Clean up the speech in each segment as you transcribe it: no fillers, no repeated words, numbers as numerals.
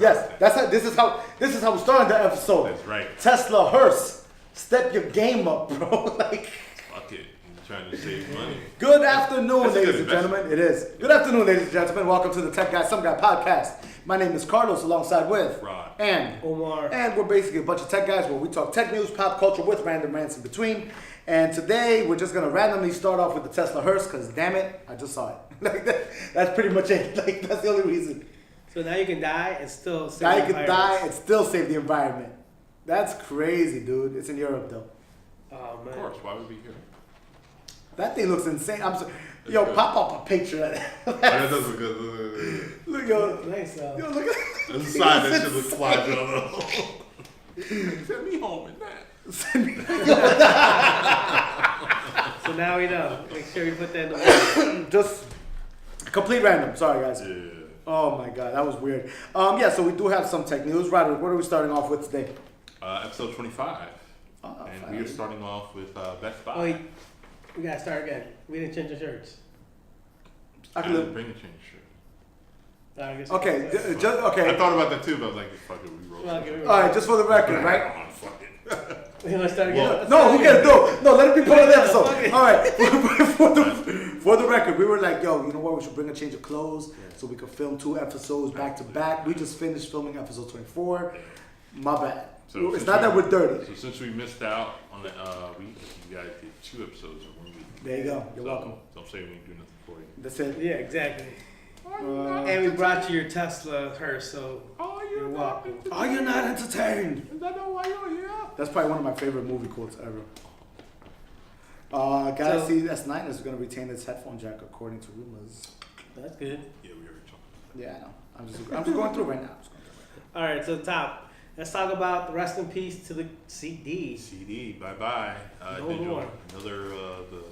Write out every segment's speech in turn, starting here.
Yes, this is how we started the episode. That's right. Tesla Hearst, step your game up, bro. Like, fuck it. I'm trying to save money. Good afternoon, That's ladies and gentlemen. It is. Good afternoon, ladies and gentlemen. Welcome to the Tech Guy Some Guy podcast. My name is Carlos, alongside with Rod and Omar. And we're basically a bunch of tech guys where we talk tech news, pop culture with random rants in between. And today we're just gonna randomly start off with the Tesla Hearst because damn it, I just saw it. Like that's pretty much it. Like that's the only reason. So now you can die and still save Now the you can environment. die and still save the environment. That's crazy, dude. It's in Europe though. Oh man. Of course, why would we here? That thing looks insane. Yo, good. pop up a picture of that. That does look good. Look, yo. Nice. Yo, look at Inside that shit looks fly, though. Send me home in that. So now we know. Make sure we put that in the water. Just complete random. Sorry, guys. Yeah. Oh my god, that was weird. Yeah, so we do have some tech news. Ryder, what are we starting off with today? Episode 25. Oh, And we are starting off with Best Buy. Oh, we gotta start again. We didn't change the shirts. I didn't bring a change shirt. Okay, just okay. I thought about that too, but I was like, fuck it, we roll. All right, just for the record, right? Fuck it. You wanna start again? Well, No, who can do? No, let it be part of the episode. Fuck it. All right, for the record, we were like, yo, you know what? We should bring a change of clothes so we could film 2 episodes back to back. We just finished filming episode 24. My bad. So It's not that we're dirty. So since we missed out on the week, you guys get 2 episodes in 1 week. There you go. You're welcome. Don't say we ain't do nothing for you. That's it. Yeah, exactly. And we brought you your Tesla Hearst, so you're welcome. Are you not entertained? Is that why you're here? That's probably one of my favorite movie quotes ever. Galaxy S9 is going to retain its headphone jack according to rumors. That's good. Yeah, we already talked. Yeah, I know. I'm just going through right now. All right, so top. Let's talk about the rest in peace to the CD. CD, bye-bye. No Digital, more. another the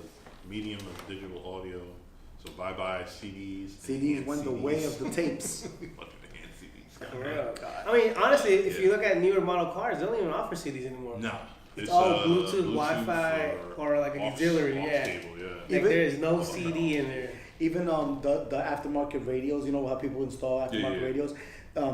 medium of digital audio. So bye-bye CDs. CDs went the way of the tapes. Fucking hand CDs. For real. I mean, honestly, if you look at newer model cars, they don't even offer CDs anymore. No. It's all Bluetooth, Wi-Fi, or like an auxiliary. Yeah. Cable, yeah. Like there is no CD in there. Even the aftermarket radios, you know how people install aftermarket radios?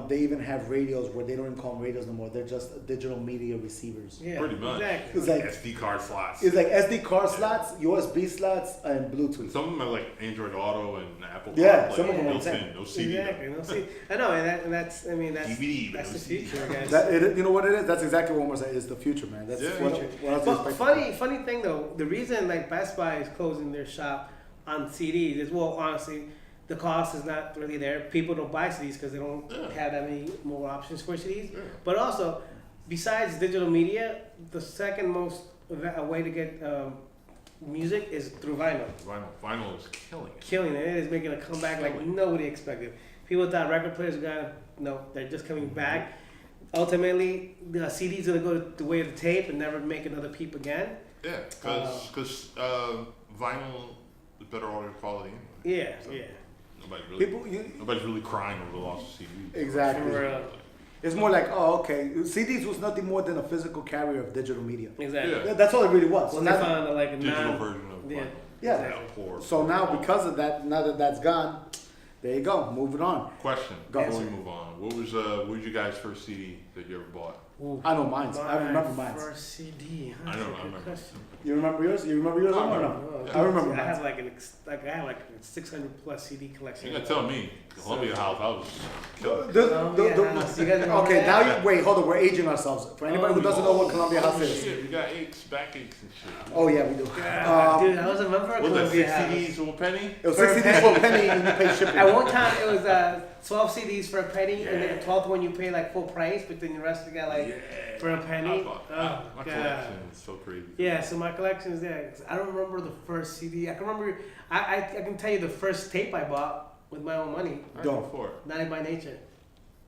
They even have radios where they don't even call them radios anymore. They're just digital media receivers. Yeah, Pretty much. Exactly. It's like SD card slots. It's like SD card slots, USB slots, and Bluetooth. Some of them are like Android Auto and Apple Yeah, CarPlay. some of them are built insane. in, no CD. Exactly. No CD. I know, and that's DVD, that's no the CD. future, guys. You know what it is? That's exactly what Omar said. It's the future, man. That's Yeah. what else do you But expect? funny thing though, the reason like Best Buy is closing their shop on CDs is, well, honestly, the cost is not really there. People don't buy CDs because they don't have that many more options for CDs. Yeah. But also, besides digital media, the second most way to get music is through vinyl. Vinyl is killing it. Killing it. It is making a comeback like nobody expected. People thought record players were gonna, no, they're just coming back. Ultimately, the CDs are gonna go the way of the tape and never make another peep again. Yeah, because vinyl is better audio quality anyway. Yeah, So yeah. Nobody's really crying over the loss of CDs. Exactly. For real. It's more like, oh, okay. CDs was nothing more than a physical carrier of digital media. Exactly. Yeah. That's all it really was. Well, So they now, found like a Digital version of yeah. vinyl. Yeah. Poor. so now because of that, now that that's gone, there you go. Moving on. Question Go. before we move on. What was your guys' first CD that you ever bought? Ooh. I know mine. I remember mine. First CD. Huh? I know, That's a I good remember. question. You remember yours? You remember yours? I Or no? remember. I remember I mine. have like I have like a 600 plus CD collection. You gotta tell me, Columbia House, I was killing. House. You guys remember Okay, that? now wait, hold on. We're aging ourselves. For anybody who doesn't know what Columbia House is. Shit, we got aches, backaches and shit. Oh yeah, we do. Dude, I was a member of What was that, Columbia 6 House. CDs for a penny? It was 6 CDs for a penny and you pay shipping. At one time, it was 12 CDs for a penny, and then the 12th one you pay like full price, but then the rest you got like for a penny. My collection is so crazy. Yeah, so my collection is there. I don't remember the first CD. I can remember. I can tell you the first tape I bought with my own money. Go. Before. Naughty by Nature.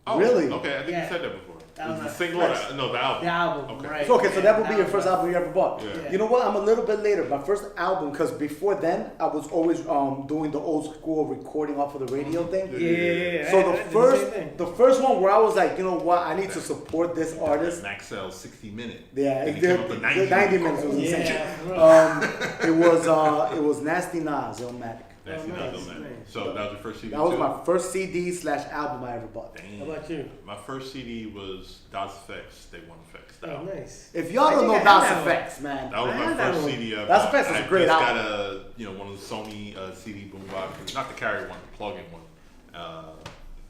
Oh, Really? Okay, I think Yeah. you said that before. That Was was the my single? first- No, the album. The album, Okay. right? So, okay, so that would be Yeah, your first album you ever bought. Yeah. You know what? I'm a little bit later. My first album, because before then, I was always doing the old school recording off of the radio thing. Yeah. So I the did same thing. first one where I was like, you know what? I need to support this artist. Maxell 60 minute. Yeah, And it he came up did. with 90 minutes was insane. Yeah, bro. It was Nasty Nas, Illmatic. Nasty nice, Knuckle, man. nice. So that was your first CD. That was too? my first CD/album I ever bought. Damn. How about you? My first CD was DOS Effects. They One Effects. Oh, nice. If y'all don't think know I had DOS that one. Effects, man. That was I my had that first one. CD. DOS Effects is a great I album. just got one of the Sony CD boomboxes, not the carry one, the plug-in one.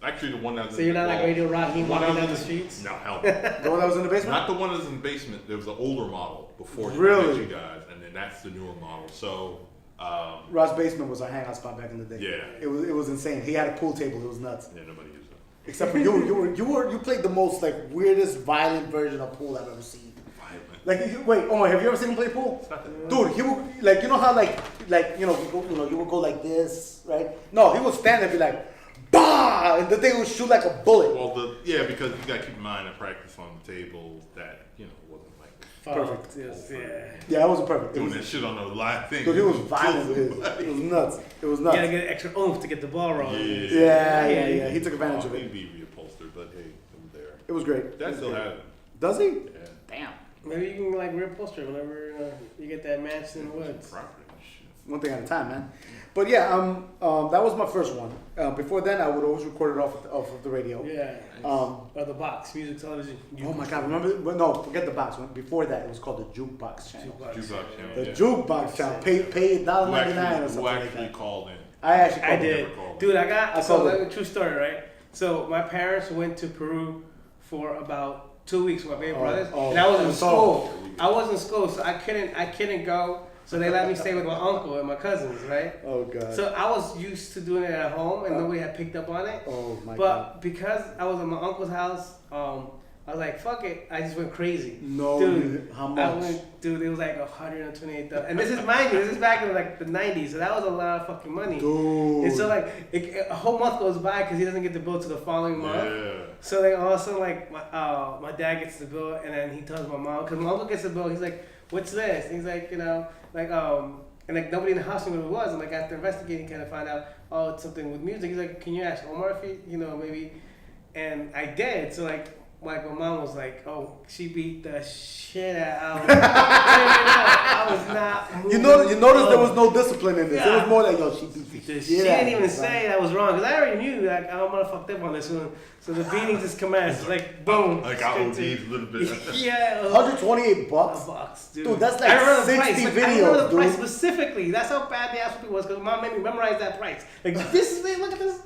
Actually, the one that was So in you're the not like wall. Radio Rocky The one walking that down the was in- streets? No, hell no. The one that was in the basement? Not the one that was in the basement. There was an older model before Really? you guys, and then that's the newer model. So, Rod's basement was our hangout spot back in the day. Yeah. It was insane. He had a pool table. It was nuts. yeah, nobody used it. Except for you played the most like weirdest violent version of pool I've ever seen. Violent. Like wait, Omar, have you ever seen him play pool? It's not that- Dude, he would like you know how like you would go like this, right? No, he would stand there and be like, bah, and the thing would shoot like a bullet. Well, because you got to keep in mind and practice on the table that wasn't like Perfect. Yes, yeah. Yeah, it wasn't perfect. It doing was, that shit on the live thing. dude, he was violent with his. It was nuts. It was You nuts. gotta get extra oomph to get the ball rolling. Yeah. He took advantage of He'd it. be reupholstered, but hey, it was there. It was great. That still has it. Does he? Yeah. Damn. Maybe you can like real poster whenever you get that match in the woods. Property and shit. One thing at a time, man. But yeah, that was my first one. Before then, I would always record it off of the radio. Yeah. Um, Or the box, music, television. oh my God, remember? Well, no, forget the box. Before that, it was called the jukebox channel. Jukebox channel. The Yeah. jukebox channel. Pay $1.99 or Who something actually, like that. called in? I actually I called did. never called. Dude, I I so called like it. a true story, right? So my parents went to Peru for about 2 weeks with my baby brothers. oh, and I was in I'm school. I was in school, so I couldn't go. So they let me stay with my uncle and my cousins, right? Oh God. So I was used to doing it at home and nobody had picked up on it. Oh my God. But because I was at my uncle's house, I was like, fuck it. I just went crazy. No, dude. how I much? went, dude, it was like 128,000. And this is, mind you, this is back in like the 90s, so that was a lot of fucking money. Dude. And so like, a whole month goes by because he doesn't get the bill till the following month. Yeah. So then all of a sudden, like, my dad gets the bill, and then he tells my mom, because my uncle gets the bill, he's like, what's this? And he's like, and like nobody in the house knew what it was. And like after investigating, kind of find out, oh, it's something with music. He's like, can you ask Omar if he, maybe? And I did. So like my mom was like, oh, she beat the shit out. I was not. You moving. noticed there was no discipline in this. It Yeah. was more like, yo, she beat the She shit out didn't of even me, son. say that was wrong because I already knew like I'm gonna fucked up on this one. So the beating just commenced like boom. Like I straight OD'd to- a little bit. Yeah. $128 bucks. $100, dude. Dude, that's like I remember the 60 price. Like, I videos, remember the price dude. specifically. That's how bad the ass was because mom made me memorize that price. Like this is it. Look at this.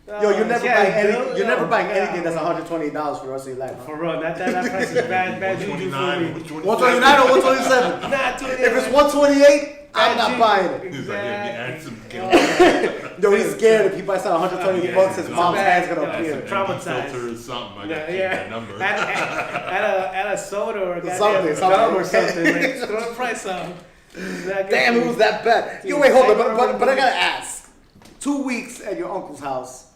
Yo, you're never Yeah, buying any, dude. you're never Oh, buying God. anything that's $128 for the rest of your life. Huh? For real, that price is bad juju for me. 129, 129 or 127? Not 28. If it's 128, I'm Bad not juju. buying it. He's like, yeah, add some Yo, he's scared if he buys something 120 bucks, his it's mom's bad. hand's gonna Yeah, appear. it's traumatized. filter or something. I got Yeah, to keep yeah. that number. At a soda or a Something, goddamn gum or something. something. Like, throw the price up. Damn, it was that bad. Yo, wait, hold on, but I gotta ask. 2 weeks at your uncle's house,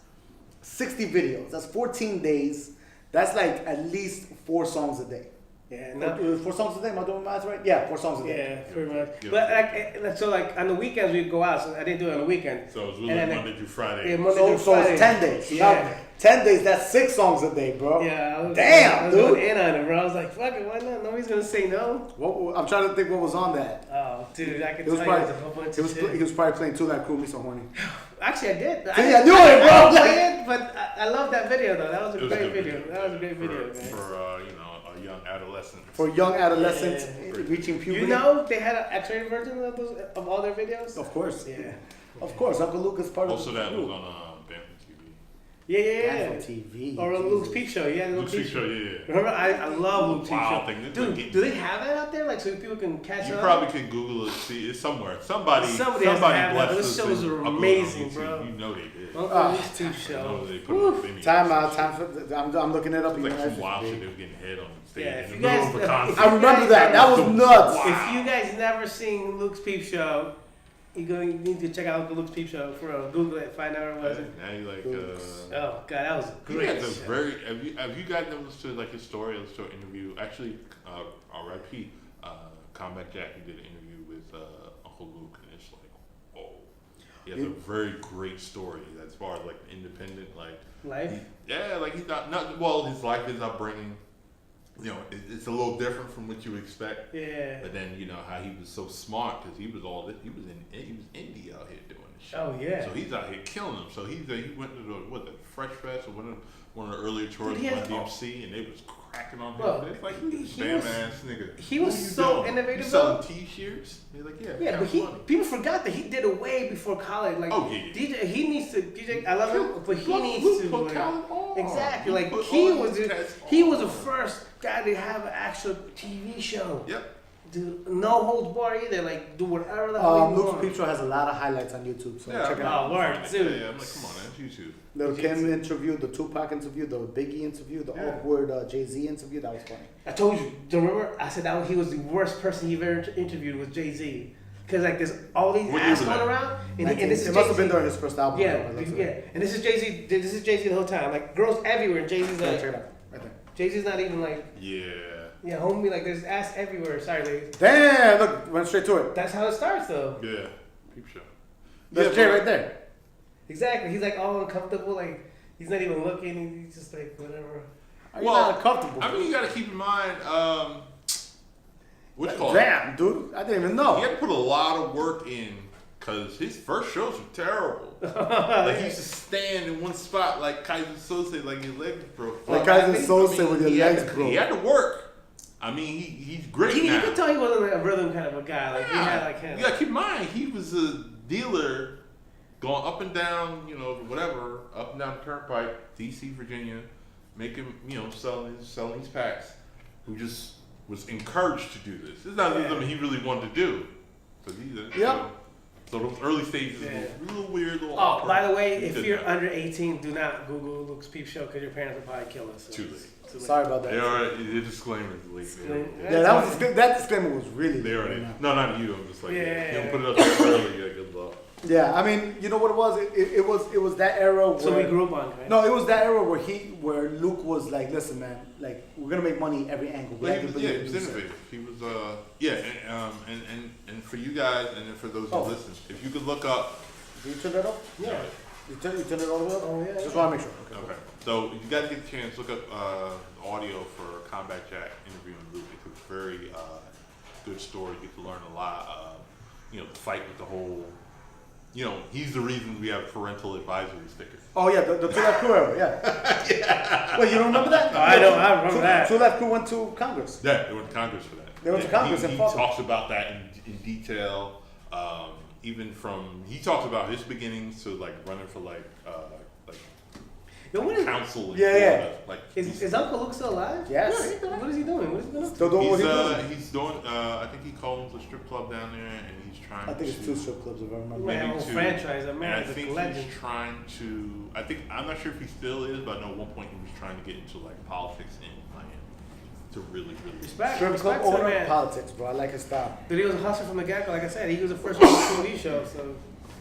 60 videos. That's 14 days. That's like at least 4 songs a day. Yeah, No, no, it was 4 songs a day. Am I doing my math right? Yeah, 4 songs a day. yeah, pretty much. Yeah. But like, so like on the weekends we'd go out. So I didn't do it on the weekend. So it was really And then- Monday through Friday. Yeah, Monday So, through so Friday. it's 10 days. Yeah. Now, 10 days. That's 6 songs a day, bro. Yeah, I was, Damn, I was dude. going in on it, bro. I was like, fuck it, why not? Nobody's gonna say no. I'm trying to think what was on that. Oh, dude, I could It was tell you probably there's a whole bunch he of was shit. he was probably playing Two That Crew Me So Horny. Actually, I did. See, I knew it, bro. I didn't play it, but I love that video though. That was It a was a great good video. That was a great video, man. For a young adolescent. For young adolescents Yeah. reaching puberty. You know they had an X-rated version of all their videos. Of course. Yeah. Of course. Uncle Luke is part Also, of that the was group. on Bamford TV. Yeah. Bamford TV. Or on Jesus. Luke's Peep Show. Yeah, Luke's Peep Show, yeah. Remember, I love Luke's Peep Wow Show. thing. Dude, do they have that out there? Like, so people can catch You up? probably could Google it, see it's somewhere. Somebody Somebody has to have that, blessed but those us shows and are uploaded on amazing, YouTube. bro. You know they did. Uncle Ah, Luke's Peep I Show. know they put it on Vimeo. Time out. Time for. I'm looking it up. It's like again. some wild shit. They were getting head on stage Yeah, in if the you middle guys- of a if- concert. I remember that. That was nuts. If you guys never seen Luke's Peep Show, you need to check out Uncle Luke's Peep Show for real. Google it, find out what it was. Now you like. Oh god, that was a You great guys are show. very. Have you guys ever listened to like his story? Let's do an interview. Actually, R.I.P. Combat Jack. He did an interview with Uncle Luke, and it's like, oh, he has a very great story as far as like independent, like Life. like he's not well. His life, his upbringing, it's a little different from what you expect. Yeah. But then how he was so smart because he was indie out here doing shit. Oh, yeah. So he's out here killing them. So he went to the Fresh Fest or one of the earlier tours Dude, with DMC, and they was cracking on him. Well, It's like, you this he bam was- ass nigga. he What was are you so doing? innovative, You selling though. T-shirts? He's like, yeah, Yeah, but money. people forgot that he did it way before college. Like, Oh, yeah. he needs to. DJ, I love him, but he Look, needs Luke to. put like, Khaled on. exactly. He Like put he all was, these the, cats he on. was the first guy to have an actual TV show. Yep. Dude, no holds bar either. Like, do whatever the hell you Luke's want. Peep Show has a lot of highlights on YouTube, so Yeah, check it I'm out. Oh, Lord, Yeah, dude. yeah, I'm like, come on, that's YouTube. Little Kim interview, the Tupac interview, the Biggie interview, the Yeah. awkward Jay-Z interview. That was funny. I told you. Do you remember? I said that he was the worst person you've ever interviewed was Jay-Z. Because like there's all these What ass year was going that? around, and this is it must have Jay-Z. been during his first album. Yeah, That's yeah. And this is Jay-Z. This is Jay-Z the whole time. Like girls everywhere. And Jay-Z's Yeah, like, check it out. Right there. Jay-Z's not even like, Yeah. yeah, homie. Like there's ass everywhere. Sorry, ladies. Damn, look, went straight to it. That's how it starts, though. Yeah. Peep show. That's Yeah, Jay but- right there. Exactly. He's like all uncomfortable. Like he's not even looking. He's just like whatever. Are you Well, not comfortable? I mean, you gotta keep in mind, what you call it? Damn, dude, I didn't even He know. had to put a lot of work in because his first shows were terrible. Like he used to stand in one spot like Kaiser Sose, like his legs broke. Like Well, Kaiser Sosa with your he had legs to- broke. He had to work. I mean, he's great You now. could tell he wasn't like a rhythm kind of a guy. Like he had like him. You gotta keep in mind, he was a dealer going up and down, you know, whatever, up and down the turnpike, DC, Virginia, making, you know, selling these packs, who just was encouraged to do this. It's not something he really wanted to do. Yep. So those early stages Yeah. were a little weird, a little Oh, awkward. by the way, He if did you're that. under 18, do not Google Luke's Peep Show because your parents will probably kill us. So Too it's late. too late. Sorry about that. They already, the disclaimer's late. Yeah, that disclaimer was really. They already, no, not you, I'm just like, Yeah. you don't put it up there early, yeah, good luck. Yeah, I mean, you know what it was? It was that era where. So we grew up on it, right? No, it was that era where Luke was like, listen, man, like we're gonna make money every angle. We But have he to was, believe he in was yourself. innovative. He was, and for you guys, and then for those who Oh. listen, if you could look up, Did you turn that off? Yeah. You turn it all the way up? Oh, yeah. Just want to make sure. Okay. okay, so you guys get a chance, look up audio for Combat Jack interviewing Luke. It's a very good story. You get to learn a lot. You know, the fight with the whole. You know, he's the reason we have parental advisory stickers. Oh yeah, the Two Left Crew era, yeah. Wait, you don't remember that? Oh, I know, I remember that. Two Left Crew went to Congress. Yeah, they went to Congress for that. They went to Congress he and fought them. talks about that in detail. Even he talks about his beginnings to like running for like Yo, what is, council in Yeah, yeah. Florida. Like is Uncle Luke still alive? Yes. What is he doing? What is he doing? Still doing what he's he doing. doing. I think he owns a strip club down there, and he's trying. I think it's to, 2 strip clubs if I remember. He might have a maybe whole two. franchise. That And man I is a think legend. he's trying to. I'm not sure if he still is, but I know at one point he was trying to get into like politics in Miami to really. Respect, Strip club respect to the owner, man. politics, bro. I like his style. Dude, he was a hustler from the get-go. Like I said, he was the first one on the TV show, so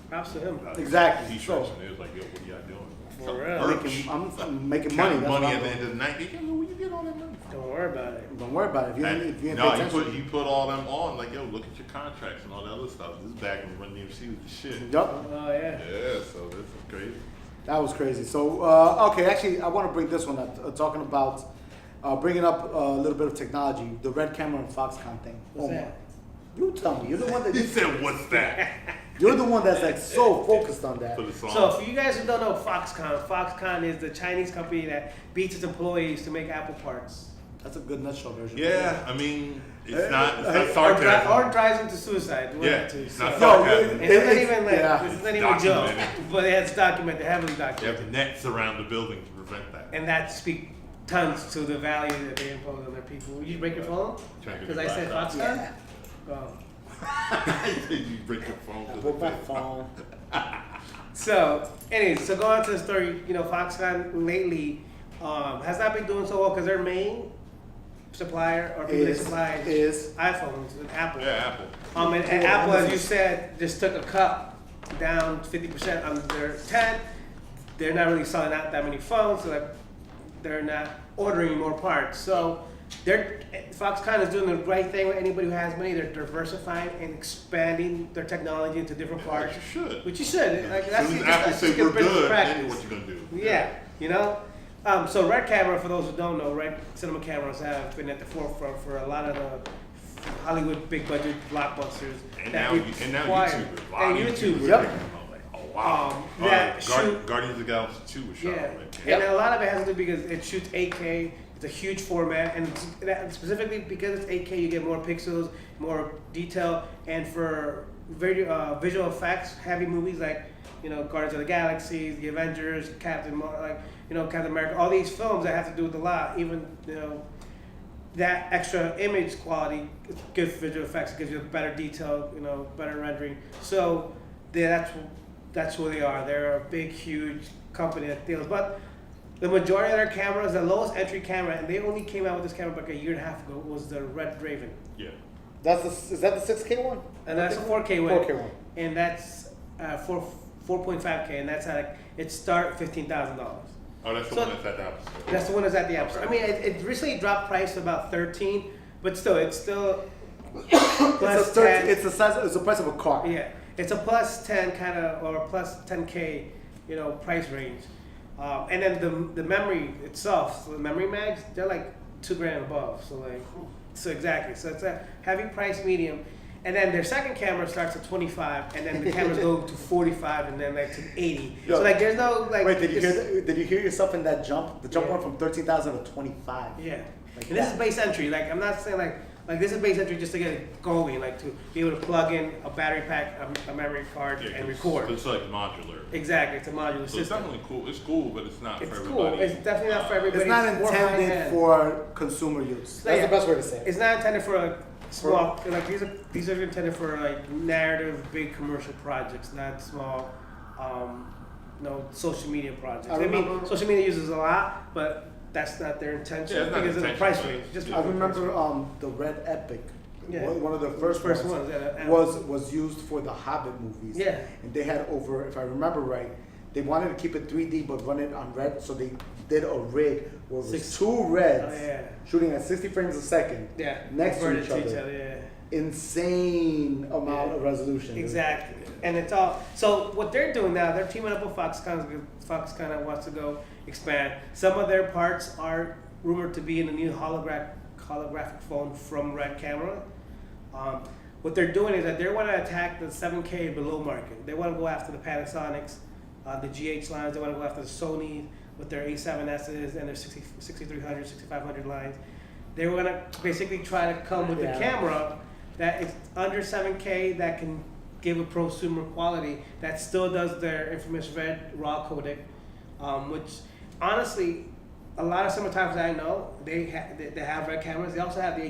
props to him. Exactly. T-shirts, So- and it was like, yo, what are y'all doing? For Some real. merch. I'm making money. Counting That's money what at the I'm end of the night. They go, where you get all that money from? Don't worry about it. doing. Don't worry about it. If you ain't No, pay attention. he put all them on, like, yo, look at your contracts and all that other stuff. This is back when Run DMC was the shit. Yup. Oh yeah. Yeah, so this is crazy. That was crazy. So, okay, actually, I want to bring this one up. Talking about bringing up a little bit of technology, the Red Camera and Foxconn thing. What's my- that? You tell me. You're the one that. He said, what's that? You're the one that's like so focused on that. For the song. So for you guys who don't know Foxconn is the Chinese company that beats its employees to make Apple parts. That's a good nutshell version. Yeah, I mean, it's Hey, not Or sarcasm. drives them to suicide. one Yeah, of the two. it's So- not No, sarcasm. It's not It's- even like yeah. this is not even a joke, Documented. but it's documented, heavily You have documented, nets around the building to prevent that. and that speaks tons to the value that they impose on their people. Would you break your phone? Trying to Because get I said back up. Foxconn. Yeah. Oh. You break your phone. I broke my phone. So, anyways, so going to the story, you know, Foxconn lately has not been doing so well because their main supplier or people they supply is iPhones and Apple. Yeah, Apple. And Apple, as you said, just took a cut down 50% on their 10. They're not really selling out that many phones, so like they're not ordering more parts. So Foxconn is doing the right thing with anybody who has money. They're diversifying and expanding their technology into different parts. You should. Which you should. Like, As soon as Apple that's say just good we're business good, practice. then what you gonna do? Yeah, you know. So Red Camera, for those who don't know, Red cinema cameras have been at the forefront for a lot of the Hollywood big budget blockbusters. And that now require- YouTubers. A lot And of YouTubers. Yep. making them, like, wow. Guardians of the Galaxy 2 was shot on Red camera. And a lot of it has to do because it shoots 8K. It's a huge format, and specifically because it's 8K, you get more pixels, more detail, and for visual effects heavy movies like Guardians of the Galaxy, The Avengers, Captain America, all these films that have to do with a lot, even that extra image quality gives visual effects, it gives you better detail, better rendering. So that's who they are. They're a big, huge company that deals. But the majority of their cameras, the lowest entry camera, and they only came out with this camera like a year and a half ago, was the Red Raven. Yeah. Is that the 6K one? And that's a 4K one. 4K one. And that's 4.5K, and that's it start $15,000. Oh, that's the one that's at the App Store. That's the one that's at the App Store. I mean, it recently dropped price to about 13, but still, it's still plus 10. It's the price of a car. Yeah, it's a plus 10 kind of or plus 10K, price range. And then the memory itself, so the memory mags, they're like $2,000 above. So exactly. So it's a heavy price medium. And then their second camera starts at 25, and then the cameras go to 45, and then to 80. Yo, so there's no Wait, did you hear yourself in that jump? The jump went from 13,000 to 25. Yeah. And this is base entry. I'm not saying like this is base entry just to get it going, to be able to plug in a battery pack, a memory card, and record. It's like modular. Exactly, it's a modular system. It's definitely cool. It's cool, but it's not for everybody. It's cool. It's definitely not for everybody. It's not intended for consumer use. That's the best way to say it. It's not intended for a small. These are intended for narrative, big commercial projects, not small, social media projects. I mean, social media uses a lot, but that's not their intention because of the price range. I remember the Red Epic. Yeah. One of the first ones was used for the Hobbit movies. Yeah. And they had if I remember right, they wanted to keep it 3D but run it on red, so they did a rig where it was two Reds shooting at 60 frames a second next to each other. Yeah. Insane amount of resolution. Exactly. And it's all, so what they're doing now, they're teaming up with Foxconn. Foxconn wants to go expand. Some of their parts are rumored to be in the new holographic phone from Red Camera. What they're doing is that they want to attack the 7K below market. They want to go after the Panasonics, the GH lines. They want to go after the Sony with their A7Ss and their 6300, 6500 lines. They want to basically try to come with the camera that is under 7K that can give a prosumer quality that still does their infamous red raw codec, which honestly, a lot of cinematographers I know, they have red cameras. They also have the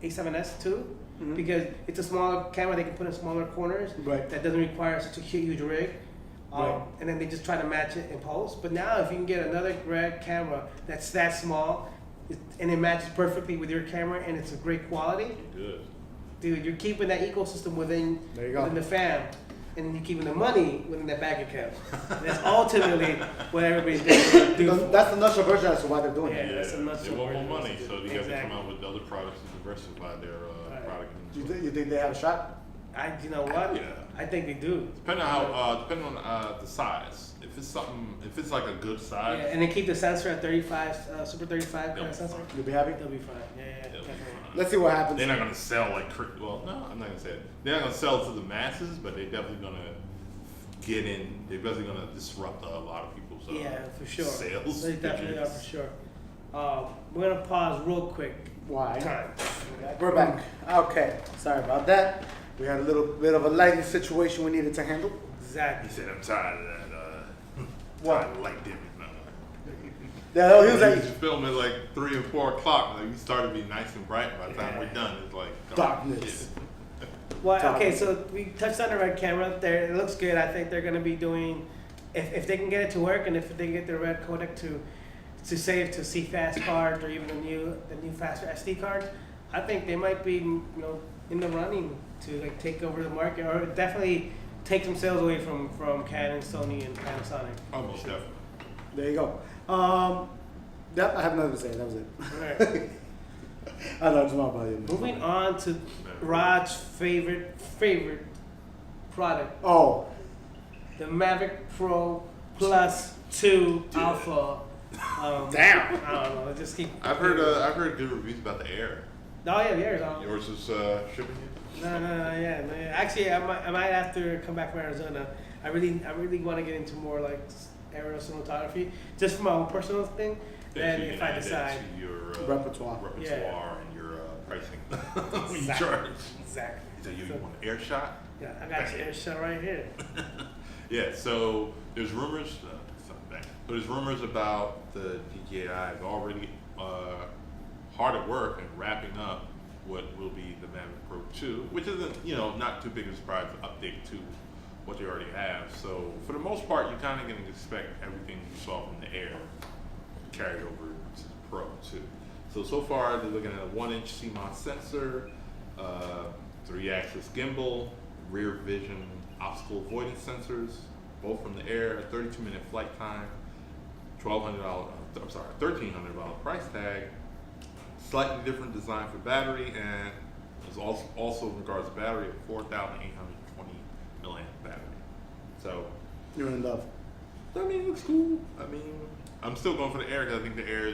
A7S too, because it's a smaller camera. They can put in smaller corners. Right. That doesn't require such a huge rig. And then they just try to match it in post. But now, if you can get another red camera that's that small, and it matches perfectly with your camera, and it's a great quality, dude, you're keeping that ecosystem within the fam, and you're keeping the money within that bank account. That's ultimately what everybody's going to do. That's the nutshell version as to why they're doing it. That's a nutshell they want version. more money, so they got to come out with other products to diversify their product. You think they have a shot? You know what? Yeah. I think they do. Depending on the size. If it's like a good size. Yeah, and they keep the sensor at 35, Super 35 kind of sensor. You'll be happy? They'll be fine. Yeah, definitely. Let's see what happens. They're not gonna sell well, no, I'm not gonna say it. They're not gonna sell to the masses, but they're definitely gonna get in. They're definitely gonna disrupt a lot of people's for sure. sales. They definitely are for sure. We're gonna pause real quick. Why? Time. We're back. Okay, sorry about that. We had a little bit of a lighting situation we needed to handle. Exactly. He said, "I'm tired of that. Tired of light dimming." Yeah, he was like, just filming like 3 or 4 o'clock. Like, we started to be nice and bright. By the time we're done, it's like darkness. Well, okay, so we touched on the red camera there. It looks good. I think they're going to be doing, if they can get it to work, and if they can get the red codec to save to CFast cards or even the new faster SD cards, I think they might be in the running to take over the market, or definitely take some sales away from Canon, Sony, and Panasonic. Almost definitely. There you go. I have nothing to say. That was it. All right. I don't know, it's about you. Moving on to Rod's favorite product. Oh. The Mavic Pro II Alpha. Damn. I don't know. Just keep. I've heard good reviews about the Air. Oh yeah, the Air's on. Yours is shipping you? No. Actually, I might have to come back from Arizona. I really want to get into more like aerial cinematography, just for my own personal thing. And if I decide to your repertoire and your pricing when you charge. Exactly. So you want an air shot? Yeah, I got your air shot right here. Yeah. So there's rumors. There's rumors about the DJI already hard at work and wrapping up what will be the Mavic Pro II, which isn't, not too big a surprise update to what they already have. So for the most part, you're kind of going to expect everything you saw from the Air carried over to the Pro too. So far they're looking at a 1-inch CMOS sensor, 3-axis gimbal, rear vision obstacle avoidance sensors, both from the Air, a 32-minute flight time, $1,300 price tag, slightly different design for battery, and there's also in regards to battery, a 4,820 milliamp battery. So You're in love. I mean, it looks cool. I mean, I'm still going for the Air because I think the Air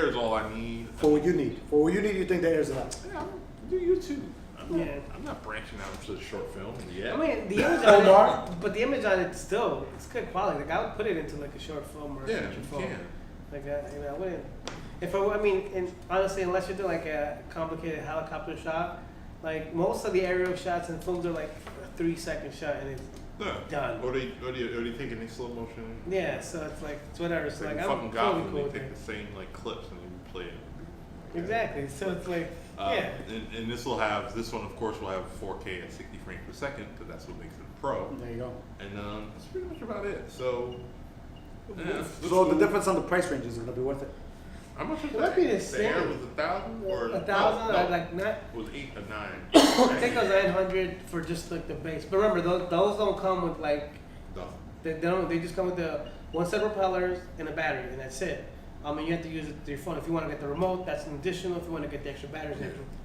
is all I need. For what you need. For what you need, you think the Air's enough. Yeah, do YouTube. I'm not branching out into the short film yet. I mean, the image on it, but the image on it still, it's good quality. Like I would put it into like a short film or a feature film. Like that, I wouldn't. And honestly, unless you're doing like a complicated helicopter shot, like most of the aerial shots and films are like a 3-second shot and it's done. Or they taking in slow motion. Yeah, so it's like it's whatever. It's like I'm fucking totally Gotham, cool they with take it. the same like clips and they replay it. Exactly. So it's like yeah. And this one of course will have 4K at 60 frames per second because that's what makes it a Pro. There you go. And that's pretty much about it. So. Yeah, So the difference on the price range is going to be worth it. How much was It that? might be the The same. Air was 1,000 or 1,000, no, like not. it was 8 or 9. I think it was 900 for just like the base. But remember, those don't come with like they don't. They just come with the one set of propellers and a battery, and that's it. You have to use it to your phone. If you want to get the remote, that's an additional. If you want to get the extra batteries,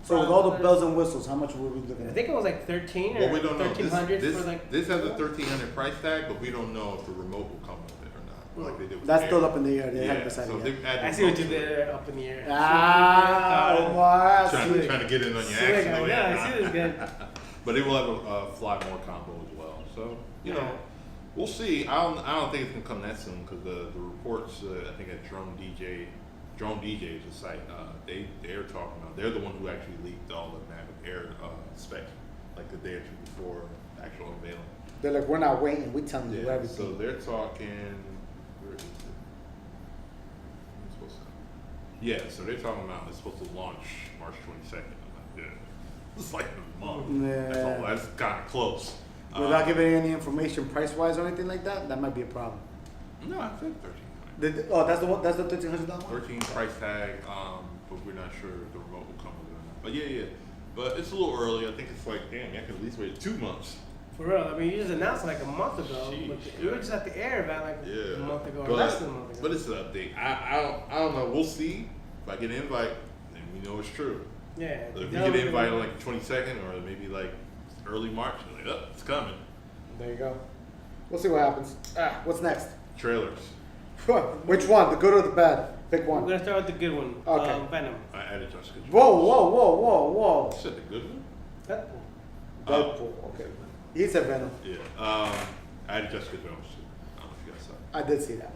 So with all the bells and whistles, how much were we looking I at? think it was like 13 or Well, we don't know. 1,300 for like. This has a 1,300 price tag, but we don't know if the remote will come with it or not. Like they did with That's the still Air. up in the air. They haven't Yeah, decided so yet. they've added I see what you remote to did it. there up in the air. Omar, Trying to get in on your Slick, action. I know, I see this good. But they will have a fly more combo as well. So you know, we'll see. I don't think it's gonna come that soon because the reports I think at Drone DJ is a site. They're talking about. They're the one who actually leaked all the Mavic Air specs like the day or two before the actual unveiling. They're like, we're not waiting. We're telling you everything. So they're talking. Where is it? So they're talking about it's supposed to launch March 22nd. I'm like, yeah, it's like a month. Yeah. That's kind of close. Without giving any information price-wise or anything like that, that might be a problem. No, I think 13. That's the one. That's the $1,300 one. 13 price tag, but we're not sure if the remote will come with it or not. But yeah. But it's a little early. I think it's like, damn, I can at least wait 2 months. For real, I mean, you just announced it like a month ago. Sheesh, But yeah. we were just at the air about like a month ago or less than a month ago. But it's an update. I don't know. We'll see. If I get an invite, then we know it's true. Yeah. If you get an invite on like the 22nd or maybe like early March, you're like, oh, it's coming. There you go. We'll see what happens. What's next? Trailers. Which one? The good or the bad? Pick one. We're gonna start with the good one. Okay. Venom. I added Jessica Jones. Whoa. You said the good one? Deadpool. Deadpool. Okay. He said Venom. Yeah. I added Jessica Jones too. I don't know if you guys saw it. I did see that.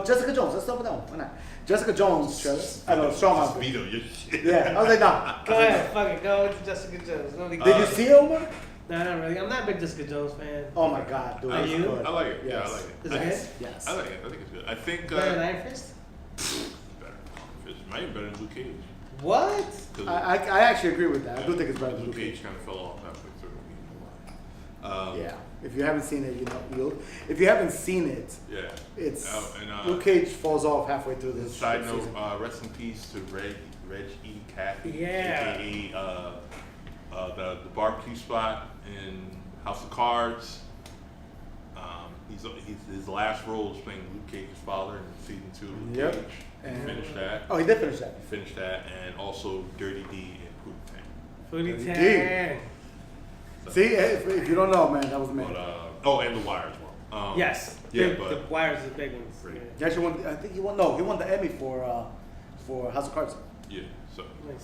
Jessica Jones. Let's start with that one. Why not? Jessica Jones trailer. I know. Strong Just outfit. veto your shit. Yeah. I was like, nah. Go ahead, fuck it. Go with Jessica Jones. Did you see it, Omar? Nah, not really. I'm not a big Jessica Jones fan. Oh my God, dude. Are it's you? good. I like it. Yeah, I Yes. like it. Is it good? Yes. I like it. I think it's good. I think Better than Iron Fist? better. It's maybe better than Luke Cage. What? 'Cause I actually agree with that. I do think it's better than Luke Luke Cage. Cage kind of fell off halfway through. Yeah. If you haven't seen it, if you haven't seen it, Yeah. it's And, Luke Cage falls off halfway through this. Side note, season. rest in peace to Reg E. Cathy, Yeah. aka the barbecue spot in House of Cards. His last role was playing Luke Cage's father in season 2 of Luke Yep. Cage. He And- finished that. Oh, he did finish that. He finished that, and also Dirty D and Pootie Tang. Foodie Indeed. Tang. So, See, if you don't know, man, that was the man. but, and The Wire as well. Yes. Yeah, the but Wires is a big one. Great. He actually won. I think he won. No, he won the Emmy for House of Cards. yeah, so Nice.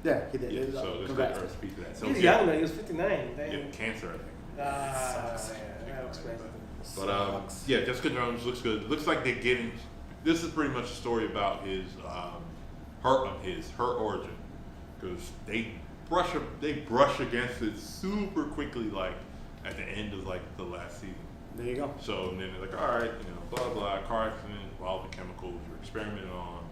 Yeah, he did. yeah, so there's Congrats. good RSP to that. So He's yeah, young though. He was 59. yeah, Dang. cancer, I think. Sucks. Yeah, that looks crazy. But yeah, Jessica Jones looks good. Looks like they're getting. This is pretty much a story about her origin, because they brush against it super quickly, like at the end of like the last season. There you go. So and then they're like, all right, blah blah, car accident involving chemicals you're experimenting on.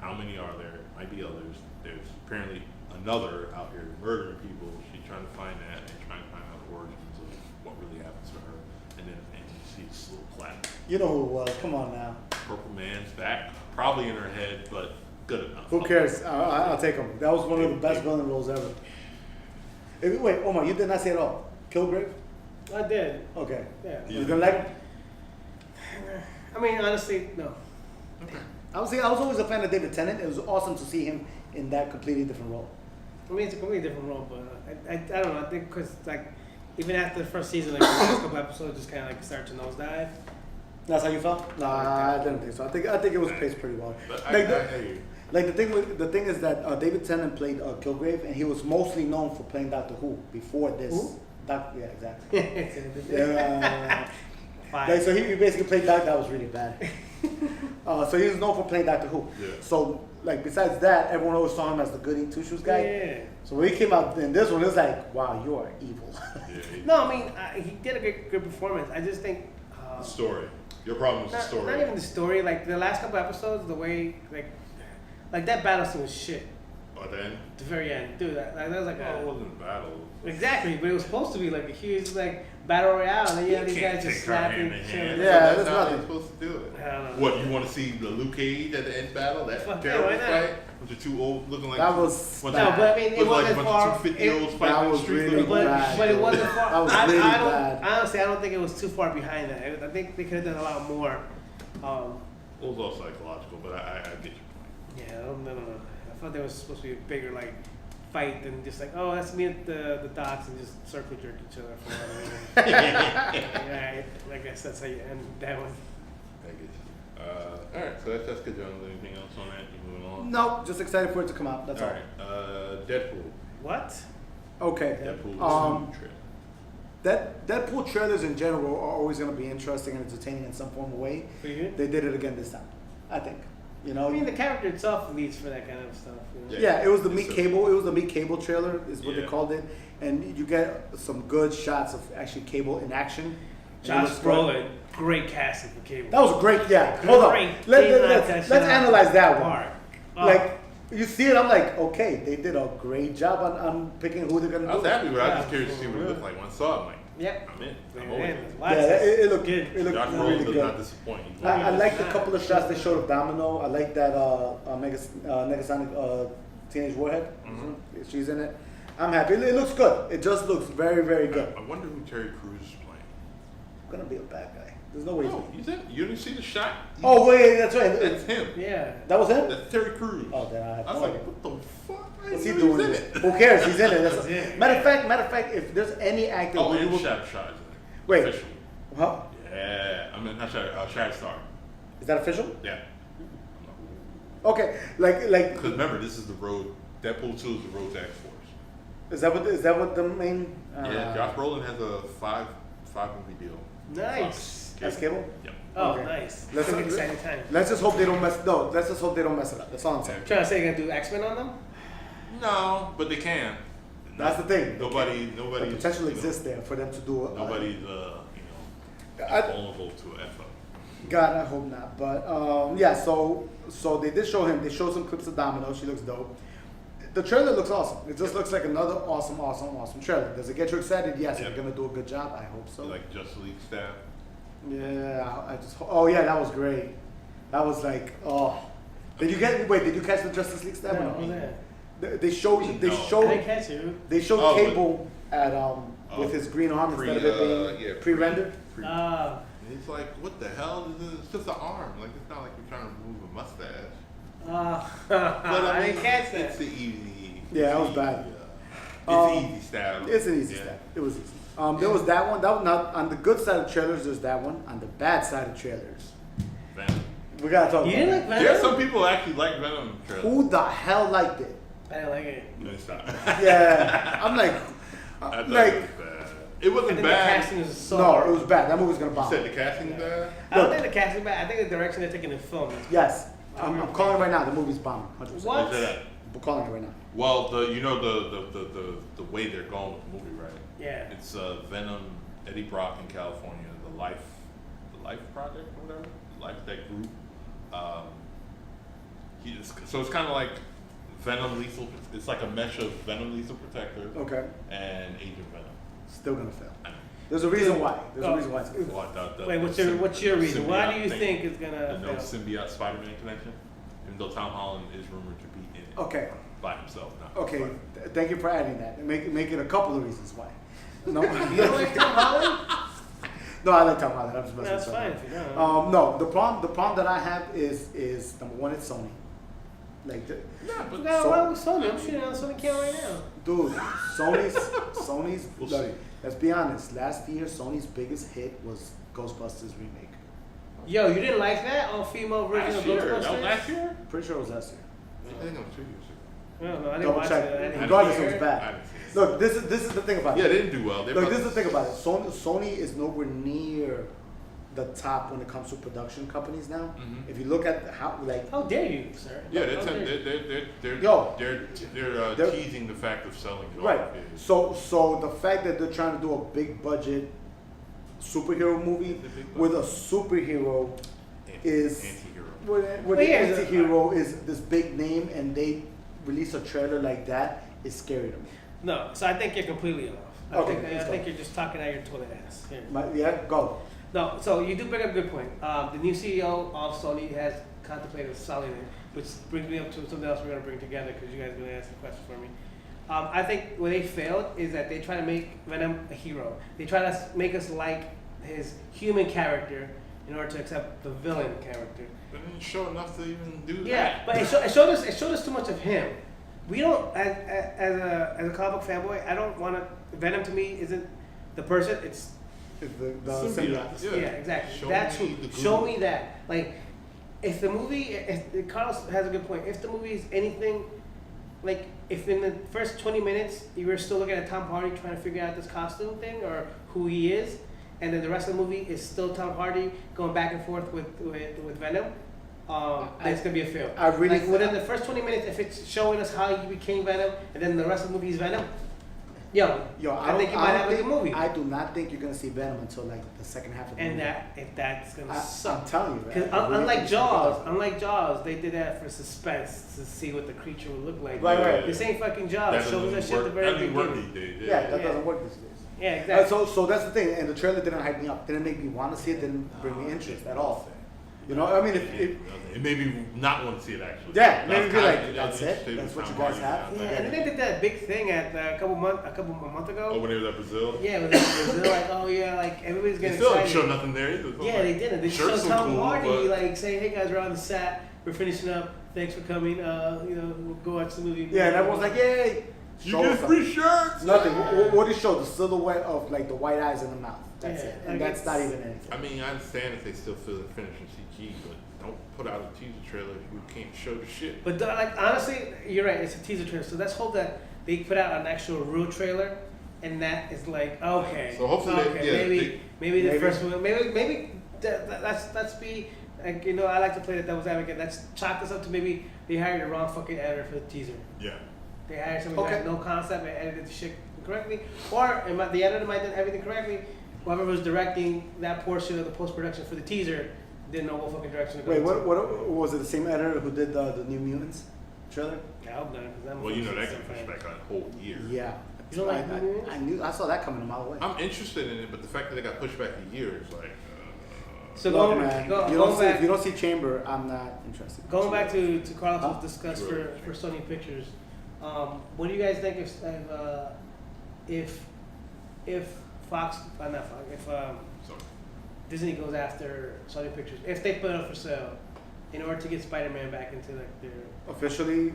How many are there? Might be others. There's apparently another out here murdering people. She's trying to find that and trying to find out the origins of what really happens to her. And then you see this little plaque. You know who it was. Come on now. Purple Man's back, probably in her head, but good enough. Who cares? I'll take him. That was one of the best villain roles ever. Wait, Omar, you did not say it all. Kilgrave? I did. Okay. Yeah. You gonna like him? I mean, honestly, no. Okay. I was always a fan of David Tennant. It was awesome to see him in that completely different role. I mean, it's a completely different role, but I don't know. I think because like even after the first season, like the last couple episodes, just kind of like start to nosedive. That's how you felt? Nah, I didn't think so. I think it was paced pretty well. But Like the thing is that David Tennant played Kilgrave, and he was mostly known for playing Doctor Who before this. Who? Yeah, exactly. Yeah. Like, so he basically played that was really bad. So he was known for playing Doctor Who. Yeah. So like besides that, everyone always saw him as the goody two shoes guy. Yeah. So when he came out in this one, it was like, wow, you are evil. No, I mean he did a good performance. I just think the story. Your problem is the story. Not even the story. Like the last couple episodes, the way like that battle scene was shit. But then? At the very end, dude. That was like it wasn't a battle. Exactly, but it was supposed to be like a huge like battle royale, and then you have these guys just slapping. Yeah, that's how nothing. they're supposed to do it. I don't know. What, you want to see the Luke Cage at the end battle? That Fuck terrible yeah, why not? fight? With the two old looking like That was bunch bad. of- No, but I mean, it looked wasn't like a bunch far- of 250-year-olds it- fighting that in the was street. really looking bad. But it wasn't far. That was I really don't, bad. honestly, I don't think it was too far behind that. I think they could have done a lot more. It was all psychological, but I get your point. Yeah, I don't know. I thought there was supposed to be a bigger like fight than just like, oh, let's meet at the docks and just circle jerk each other for a while. Yeah, I guess that's how you end that one. I get you. All right, so that's Jessica Jones. Anything else on that? You moving on? Nope, just excited for it to come out. That's all. All right. Deadpool. What? Okay. Deadpool 2 trailer. Deadpool trailers in general are always going to be interesting and entertaining in some form of way. For you? They did it again this time, I think. You know. I mean, the character itself leads for that kind of stuff. You know? Yeah, it was the It's Meet a- Cable. It was the Meet Cable trailer, is what they Yeah. called it, and you get some good shots of actually Cable in action. And it Josh was good. Brolin, great casting for Cable. That was great. Yeah. Hold on. Great. Let's analyze that one. Part. Like you see it, I'm like, okay, they did a great job on picking who they're gonna I do. was happy, but I was just Yeah. curious to see what it looked like. When I saw it, I'm like, Yep. I'm in. I'm Man, always in. lots Yeah, of- it looked good. It looked Josh really Brolin does good. not disappoint. He's I liked a Yeah. couple of shots they showed of Domino. I like that Negasonic Teenage Warhead. Mhm. She's in it. I'm happy. It looks good. It just looks very, very good. I wonder who Terry Crews is playing. Gonna be a bad guy. There's no way. No, he's in. You didn't see the shot? Oh wait, that's right. That's him. Yeah. That was him. That's Terry Crews. Oh, then I have I was no like, idea. what the fuck? I What's he didn't know doing? was in This? it. Who cares? He's in it. That's Yeah. matter of fact, if there's any actor Oh, who and would- Shad is in it. Wait. Official. huh? Yeah. I mean, not Shad, Shad Star. Is that official? Yeah. Okay, like Because remember, this is the road. Deadpool 2 is the road to X-Force. is that what the main? Yeah, Josh Brolin has a five movie deal. Nice. That's Cable. Yep. Oh, Okay. nice. Let's- That's an exciting time. Let's just hope they don't mess. No, let's just hope they don't mess it up. That's all I'm saying. Trying to say you're gonna do X-Men on them? No, but they can. That's the thing. Nobody. The potential exists there for them to do it. Nobody's, I- vulnerable to an F up. God, I hope not. But yeah, so they did show him. They showed some clips of Domino. She looks dope. The trailer looks awesome. It just looks like another awesome trailer. Does it get you excited? Yes. Yeah. They're gonna do a good job. I hope so. Like Justice League staff. Yeah, I just. Oh yeah, that was great. That was like, oh. Did you catch the Justice League stuff? No, or what was that? They showed. No. I didn't catch it. They showed Oh, but- Cable at with his green arm instead of it being pre-rendered. Ah. And he's like, what the hell? It's just an arm. Like, it's not like you're trying to remove a mustache. But I didn't catch that. It's the easy. Yeah, that was bad. It's easy style. It's an easy step. It was easy. There was that one. That one. Now, on the good side of trailers, there's that one. On the bad side of trailers, Venom. we gotta talk You about didn't that. like Venom? There are some people actually like Venom trailers. Who the hell liked it? I didn't like it. No, it's not. Yeah, I'm like, I thought like it was bad. It I wasn't think the bad. casting is so No, hard. it was bad. That movie's gonna You bomb. said the casting bad. I don't think the casting bad. I think the direction they're taking the film is. Yes, I'm calling it right now. The movie's bombing. 100%. What? Where's that at? I'm calling it right now. Well, the way they're going with the movie, right? Yeah. It's Venom, Eddie Brock in California, the Life Project or whatever, that group. So it's kind of like Venom lethal. It's like a mesh of Venom lethal protector Okay. and Agent Venom. Still gonna fail. I know. There's a reason why. There's a reason why it's gonna fail. Wait, What's your reason? Why do you think it's gonna no fail? symbiote Spider-Man connection? Even though Tom Holland is rumored to be in it Okay. by himself. Not Okay. Spider-Man. Thank you for adding that. And make it a couple of reasons why. No. You don't like Tom Holland? No, I like Tom Holland. I'm just messing That's with fine something. if you don't. No, the problem that I have is number one, it's Sony. Like, Yeah, You but got So- one with Sony. I'm shooting on Sony camera right now. dude, Sony's. We'll look, see. let's be honest. Last year, Sony's biggest hit was Ghostbusters remake. Yo, you didn't like that on female version last of year. Ghostbusters? That was last year? Pretty sure it was last year. I think it was 2 years ago. No, I didn't Double watch check. it. I didn't Regardless, it hear was I bad. didn't see it. Look, this is the thing about Yeah, it. they didn't do well. Look, this is the thing about it. Sony is nowhere near the top when it comes to production companies now. Mhm. If you look at how, like, How dare you, sir? Yeah, How dare you? They're- teasing the fact of selling it right. off. So the fact that they're trying to do a big budget superhero movie The big with a budget. superhero is anti-hero. where the Yeah, anti-hero is this big name and they release a trailer like that is scary to me. No, so I think you're completely off. Okay, I let's think go. you're just talking out your toilet ass. Here. Yeah, go. No, so you do bring up a good point. The new CEO of Sony has contemplated selling it, which brings me up to something else we're going to bring together because you guys are going to ask the question for me. I think where they failed is that they try to make Venom a hero. They try to make us like his human character in order to accept the villain character. But didn't show enough to even do Yeah, that. but it showed us too much of him. We don't, as a comic book fanboy, I don't want to. Venom to me isn't the person. It's It's the Symbiote. symbiote. yeah, exactly. Show That's me who. the Show glue. me that. Like, if the movie, if Carlos has a good point. If the movie is anything, like, if in the first 20 minutes you were still looking at Tom Hardy trying to figure out this costume thing or who he is, and then the rest of the movie is still Tom Hardy going back and forth with Venom, that's gonna be a fail. I really like within the first 20 minutes, if it's showing us how he became Venom, and then the rest of the movie is Venom, I think you might have a good movie. I do not think you're gonna see Venom until like the second half of the And movie. if that's gonna I'm suck. telling you, Because man. I really unlike think it's unlike Jaws, they did that for suspense to see what the creature would look like. Right. This ain't fucking Jaws. That Show us that doesn't shit at the work. very That doesn't work beginning. these days. Yeah, that Yeah. doesn't work these days. Yeah, exactly. So that's the thing, and the trailer didn't hype me up. Didn't make me want to see it. Didn't bring me interest at all. You know, I mean, It made me not want to see it actually. Yeah, But I maybe was be kinda- like, I was that's it? interested That's with what Tom you guys Hardy, have? yeah. Yeah, and then they did that big thing at a couple month ago. Oh, when they was at Brazil. Yeah, with Brazil, like, oh yeah, like everybody's They getting still didn't excited. show nothing there either. Yeah, they didn't. They Shirts showed were Tom cool, Hardy but- like saying, "Hey guys, we're on the set. We're finishing up. Thanks for coming. We'll go watch the movie." Yeah, and everyone's like, "Yay!" You Show get us free shirts. nothing. What did it show? The silhouette of like the white eyes in the mouth. That's Yeah, it, and like that's it's- not even anything. I mean, I understand if they still feel they're finishing CG, but don't put out a teaser trailer if you can't show the shit. But like honestly, you're right. It's a teaser trailer, so let's hope that they put out an actual real trailer, and that is like okay. So hopefully they- yeah, maybe the maybe. first one, maybe let's be like I like to play the devil's advocate. Let's chalk this up to maybe they hired the wrong fucking editor for the teaser. Yeah. They hired somebody who Okay. had no concept and edited the shit incorrectly, or the editor might have done everything correctly. Whoever was directing that portion of the post production for the teaser didn't know what fucking direction to go. Wait, into. what was it? The same editor who did the New Mutants trailer? I hope not, 'cause that Well, you know that motherfucker's got pushed so back a whole year. Yeah. You don't like I, New Mutants? I saw that coming a mile away. I'm interested in it, but the fact that it got pushed back a year is like. So Look, going, man, go, you going don't see, back, if you don't see Chamber, I'm not interested. going back to Carlos' Huh? discuss Really? for Sony Pictures, what do you guys think if Fox, not Fox, if Sorry. Disney goes after Sony Pictures, if they put it up for sale, in order to get Spider-Man back into like their Officially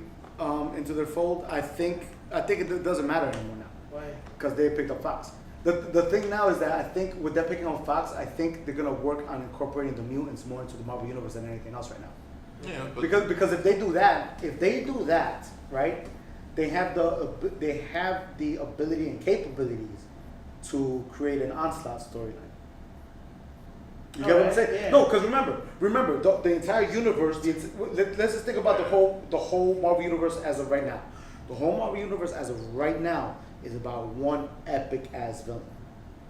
into their fold, I think it doesn't matter anymore now why? because they picked up Fox. The thing now is that I think with them picking up Fox, I think they're gonna work on incorporating the mutants more into the Marvel universe than anything else right now. Yeah, but Because if they do that, right, they have the ability and capabilities to create an Onslaught storyline. You get what I'm saying? Yeah. No, because remember the entire universe. Let's just think about the whole Marvel universe as of right now. The whole Marvel universe as of right now is about one epic ass villain.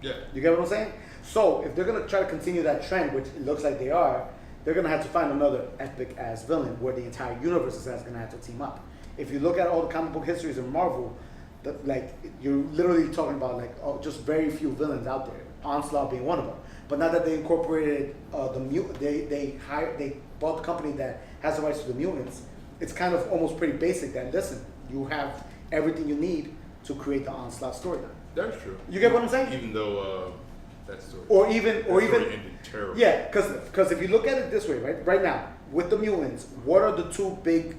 Yeah. You get what I'm saying? So if they're gonna try to continue that trend, which it looks like they are, they're gonna have to find another epic ass villain where the entire universe is gonna have to team up. If you look at all the comic book histories in Marvel, you're literally talking about just very few villains out there. Onslaught being one of them. But now that they incorporated the mutant, they bought the company that has the rights to the mutants. It's kind of almost pretty basic. That listen, you have everything you need to create the Onslaught storyline. That's true. You get what I'm saying? Even though that story. Or even ended terrible. yeah, because if you look at it this way, right now with the mutants, what are the two big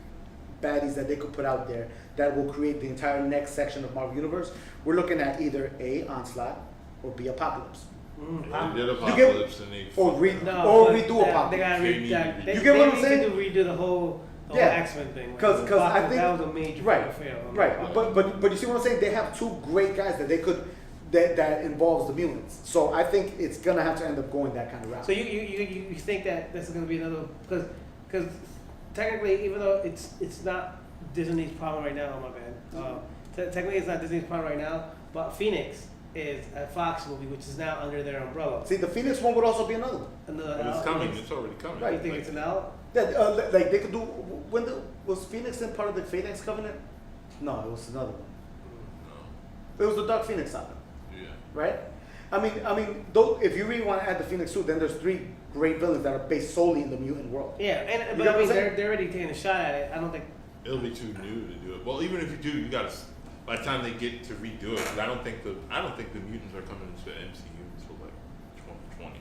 baddies that they could put out there that will create the entire next section of Marvel Universe? We're looking at either A, Onslaught, or B, Apocalypse. Yeah, they did Apocalypse and they Or redo They Apocalypse. gotta You get what I'm saying? They need to redo the whole Yeah. X-Men thing. Because I think that was a major right, fail. right. But you see what I'm saying? They have two great guys that they could that involves the mutants. So I think it's gonna have to end up going that kind of route. So you think that this is gonna be another because technically, even though it's not Disney's problem right now, my bad. Technically, it's not Disney's problem right now, but Phoenix is a Fox movie, which is now under their umbrella. See, the Phoenix one would also be another one. But it's coming. It's already coming. Right. You think it's an out? That like they could do was Phoenix in part of the Phalanx Covenant? No, it was another one. No. It was the Dark Phoenix Saga, Yeah. right? I mean, though, if you really want to add the Phoenix suit, then there's three great villains that are based solely in the mutant world. Yeah, You but know I what mean, I'm saying? they're already taking a shot at it. I don't think. It'll be too new to do it. Well, even if you do, you gotta. By the time they get to redo it, 'cause I don't think the mutants are coming into the MCU until like 2020.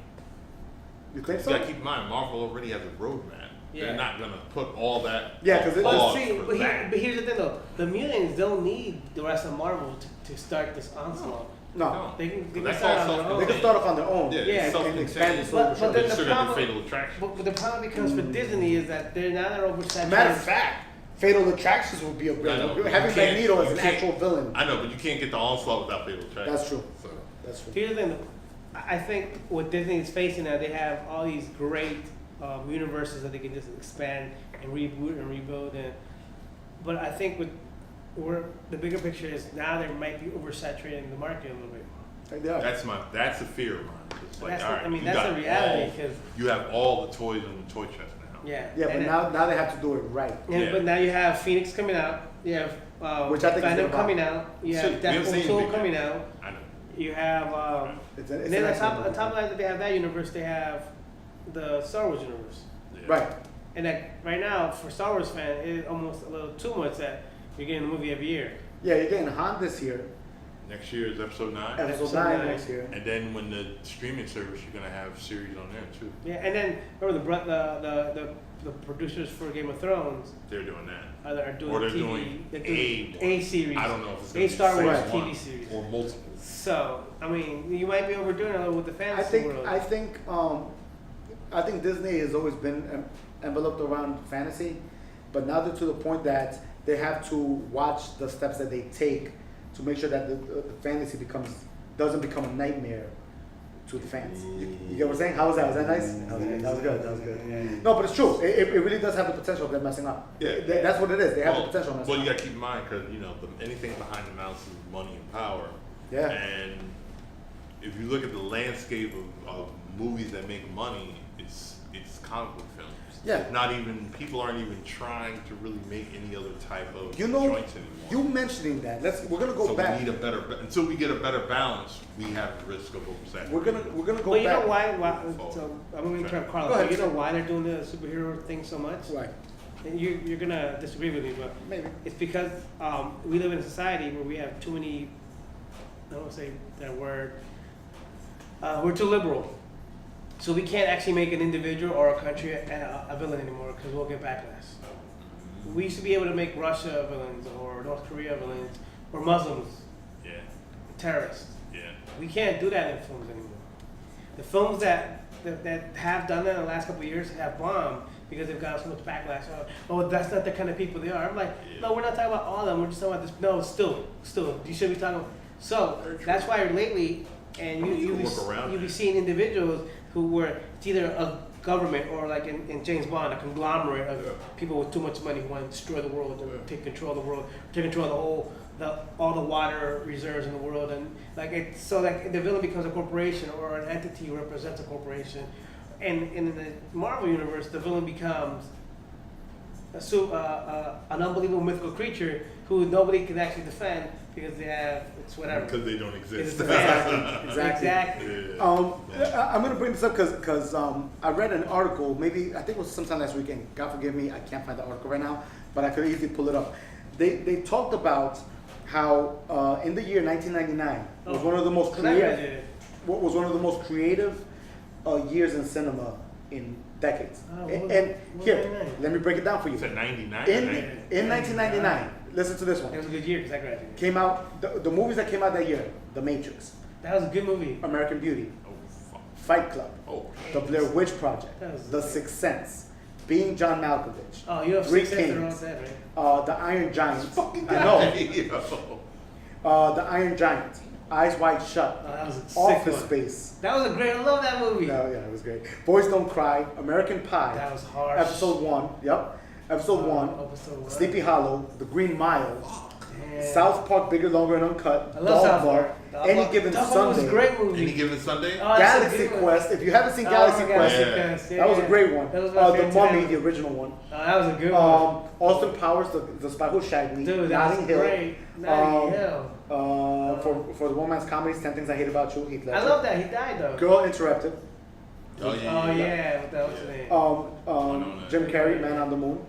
You think You so? gotta keep in mind, Marvel already has a roadmap. Yeah. They're not gonna put all that. Yeah, 'cause pause See, for that. but here's the thing though: the mutants don't need the rest of Marvel to start this onslaught. No. They can That's start all on their own. They can start off on their own. Yeah, Yeah, it's and expand self-contained. it slowly. But But then It's the still gonna be problem- Fatal Attraction. But the problem becomes for Disney is that they're oversaturated. matter of fact, Fatal Attractions would be a great I know, one. but Having you can't- Magneto as you an can't- actual villain. I know, but you can't get the onslaught without Fatal Attraction. That's true. So, That's true. Here's the thing: though. I think what Disney is facing now, they have all these great universes that they can just expand and reboot and rebuild. But I think the bigger picture is now they might be oversaturating the market a little bit. They are. that's a fear of mine. It's like, That's all right, I mean, you that's got the reality all- because you have all the toys in the toy chest now. yeah. Yeah, but And now they have to do it right. Yeah. But now you have Phoenix coming out. You have Which I think is Venom gonna coming out. You Shit, have we haven't Deadpool seen 2 it yet. coming out. I know. You have It's and an then on excellent top movie. of that, they have that universe. They have the Star Wars universe. Yeah. Right. And like right now, for Star Wars fan, it's almost a little too much that you're getting a movie every year. Yeah, you're getting Han this year. Next year is episode 9. Episode Episode 9 9. next year. And then when the streaming service, you're gonna have series on there too. Yeah, and then remember the producers for Game of Thrones They're doing that. are doing Or they're TV. doing they're doing a a series. I don't know if it's A gonna be Star Wars phase TV one series. or multiple. So I mean, you might be overdoing it with the fantasy world. I think Disney has always been enveloped around fantasy, but now they're to the point that they have to watch the steps that they take to make sure that the fantasy doesn't become a nightmare to the fans. You get what I'm saying? How was that? Was that nice? That was good. That was good. No, but it's true. It really does have the potential of them messing up. Yeah. That's what it is. They have the potential of messing Well, you up. gotta keep in mind because anything behind the mouse is money and power. Yeah. And if you look at the landscape of movies that make money, it's comic book films. Yeah. Not even people aren't even trying to really make any other type of You know, joints anymore. you mentioning that. We're gonna go so back. we need until we get a better balance. We have the risk of oversaturation. We're gonna go But you back. know why? So I'm going to interrupt Carlos. Go ahead. But you know why they're doing the superhero thing so much? Right. And you're gonna disagree with me, but Maybe. it's because we live in a society where we have too many. I don't want to say that word. We're too liberal, so we can't actually make an individual or a country a villain anymore because we'll get backlash. We used to be able to make Russia villains or North Korea villains or Muslims Yeah. terrorists. Yeah. We can't do that in films anymore. The films that have done that in the last couple of years have bombed because they've got so much backlash. Oh, that's not the kind of people they are. I'm like, Yeah. no, we're not talking about all of them. We're just talking about this. No, still, you should be talking. So Very true. that's why lately, and You can work around you be that. seeing individuals who were it's either a government or like in James Bond, a conglomerate of Yeah. people with too much money who want to destroy the world and Yeah. take control of the world, take control of all the water reserves in the world, and like it's so like the villain becomes a corporation or an entity who represents a corporation, and in the Marvel universe, the villain becomes an unbelievable mythical creature who nobody can actually defend because they have it's whatever. Because they don't It's exist. Exactly. Yeah. I'm gonna bring this up because I read an article. Maybe I think it was sometime last weekend. God forgive me, I can't find the article right now, but I could easily pull it up. They talked about how in the year 1999 was one of the most creative years in cinema in decades. And here, let me break it down for you. You said 99? In 1999, listen to this It one. was a good year because I graduated. Came out the movies that came out that year: The Matrix, That was a good movie. American Beauty, Oh, fuck. Fight Club, Oh, The Blair Witch Project, That was The great. Sixth Sense, Being John Malkovich, Oh, you have Three 6 cents, they're all Kings. dead, right? The Iron Giant. fucking I know. Yo. The Iron Giant, Eyes Wide Shut, Oh, that was a sick Office one. Space. That was a great. I love that movie. No, yeah, it was great. Boys Don't Cry, American Pie, That was harsh. Episode 1. Yep. Episode 1. Episode 1. Sleepy Hollow, The Green Mile, Damn. South Park, Bigger, Longer, and Uncut, I love South Dogma, Park. Any Given Dogma was a Sunday, great movie. Any given Sunday? Oh, that's a Galaxy good one. Quest. If you haven't seen Oh, Galaxy Quest, Yeah. that was a great one. That was my The favorite Mummy, too. the original one. Oh, that was a good one. Austin Powers, the Spy Who Shagged Me, Dude, that Notting was Hill. great. Notting Hill. For the romance comedies, 10 Things I Hate About You, Heath Ledger. I love that. He died though. Girl Interrupted. Oh, Oh yeah, what that was his name? no. Jim Carrey, Man on the Moon.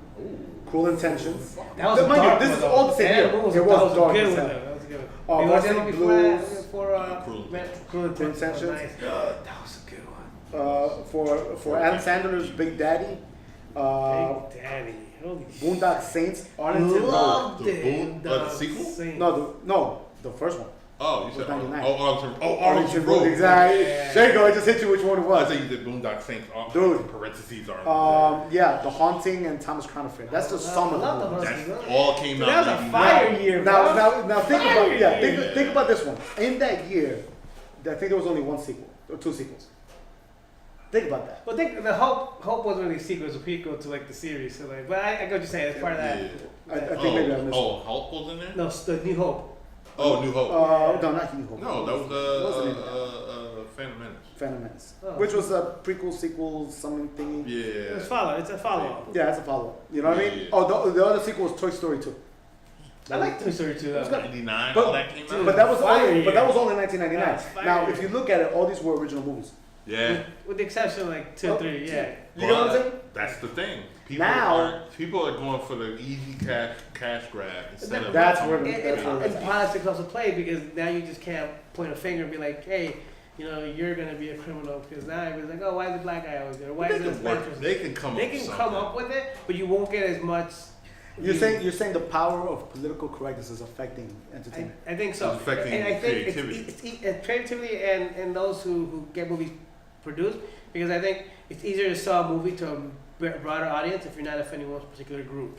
Cruel Intentions. That was a Mind you, dark this one, is though. all the same Yeah, year. that was It was a dark good as one, hell. though. That was a good one. You watched Varsity that before that? Blues. For Cruel Cruel Intentions. Intentions. Nice. That was a good one. For Adam Sandler's Big Daddy. Big Daddy. Holy shit. Boondock Saints. Arlington Road. Loved The it. the sequel? Saints. No, the first one. Oh, you said Was 99. Arlington Road. Exactly. Yeah. There you go. I just hit you which one it I was. think you did Boondock Saints. Dude. Parentheses are. Yeah, The Haunting and Thomas Crown Affair. That's just some of love the The movies. Haunting. That all came out. That was a 99. fire year, bro. Now think Fire about year. think about this one. In that year, I think there was only one sequel or two sequels. Think about that. Well, think the Hope wasn't really a sequel; it was a prequel to like the series. So like, but I get what you're saying. It's part of that. Yeah. I think maybe I missed. Oh, Hulk was in there? No, the New Hope. Oh, New Hope. No, not New Hope. No, that Wasn't in was Phantom Menace. Phantom Menace, Oh. which was a prequel, sequel, something thingy. Yeah. It's a follow. Yeah, it's a follow-up. You know what I mean? Yeah. Oh, the other sequel was Toy Story 2. I like Toy Story 2 though. 99, But- all that came out. But that was Fire only, year. but that was only 1999. That's fire Now, year. if you look at it, all these were original movies. Yeah. With the exception of like 2 and 3, yeah. You know what I'm saying? That's the thing. People Now- people are going for the easy cash grab instead of That's where the- And that's where politics also play because now you just can't point a finger and be like, hey, you know, you're gonna be a criminal because now everybody's like, oh, why is the black guy always there? Why they is this can black work. person? They can come They up with can something. come up with it, but you won't get as much. You're saying the power of political correctness is affecting entertainment. I think so. It's affecting and I think creativity. it's creativity and those who get movies produced because I think it's easier to sell a movie to a broader audience if you're not offending one particular group.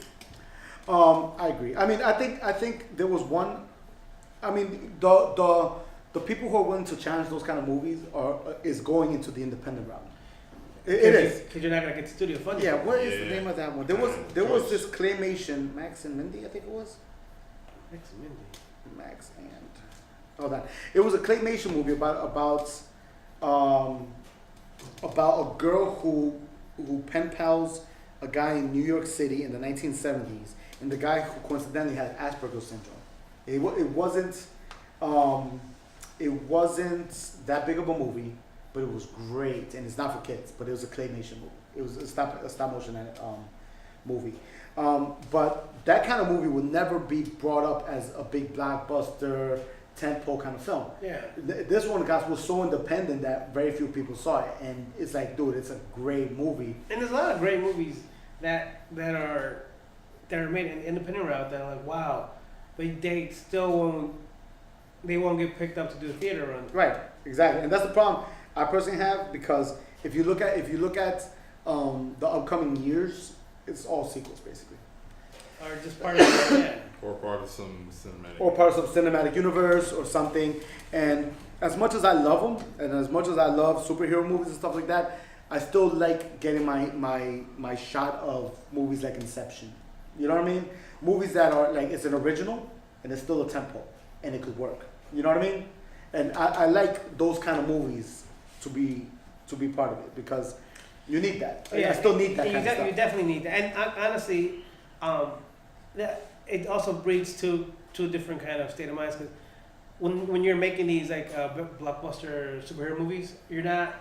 I agree. I mean, I think there was one. I mean, the people who are willing to challenge those kind of movies is going into the independent route. It is. Because you're not going to get studio funding. Yeah. What is the Yeah. name of that one? There was this claymation, Max and Mindy, I think it was. Next minute. Max and hold on. It was a claymation movie about a girl who pen pals a guy in New York City in the 1970s, and the guy who coincidentally had Asperger's syndrome. It wasn't that big of a movie, but it was great, and it's not for kids, but it was a claymation movie. It was a stop motion movie. But that kind of movie would never be brought up as a big blockbuster tentpole kind of film. Yeah. This one, guys, was so independent that very few people saw it, and it's like, dude, it's a great movie. And there's a lot of great movies that are made in independent route that are like, wow, but they still won't get picked up to do a theater run. Right, exactly, and that's the problem I personally have, because if you look at the upcoming years, it's all sequels basically. Or just part of it, yeah. Or part of some cinematic. or part of some cinematic universe or something. And as much as I love them, and as much as I love superhero movies and stuff like that, I still like getting my shot of movies like Inception. You know what I mean? Movies that are like, it's an original and it's still a tempo and it could work. You know what I mean? And I like those kind of movies to be part of it because you need that. I still need that kind of stuff. You definitely need that. And honestly, it also breeds two different kind of state of minds. Because when you're making these like blockbuster superhero movies, you're not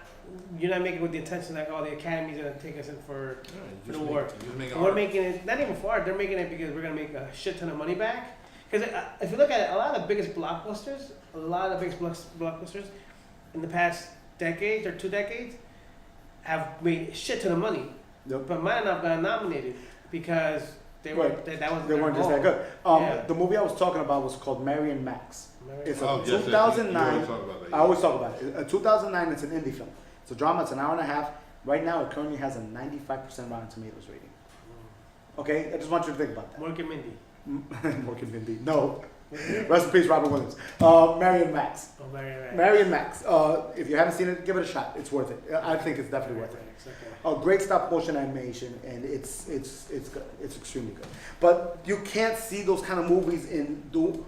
making it with the intention like, oh, the Academy's gonna take us in for the award. We're making it not even for art. They're making it because we're gonna make a shit ton of money back. Because if you look at it, a lot of the biggest blockbusters in the past decade or 2 decades have made a shit ton of money, but might not have gotten nominated because they weren't just that good. The movie I was talking about was called Mary and Max. It's a 2009. I always talk about it. 2009. It's an indie film. It's a drama. It's an hour and a half. Right now, it currently has a 95% Rotten Tomatoes rating. Okay, I just want you to think about that. Morgan Mindy. Morgan Mindy. No. Rest in peace, Robert Williams. Mary and Max. Oh, Mary and Max. If you haven't seen it, give it a shot. It's worth it. I think it's definitely worth it. A great stop motion animation, and it's good. It's extremely good. But you can't see those kind of movies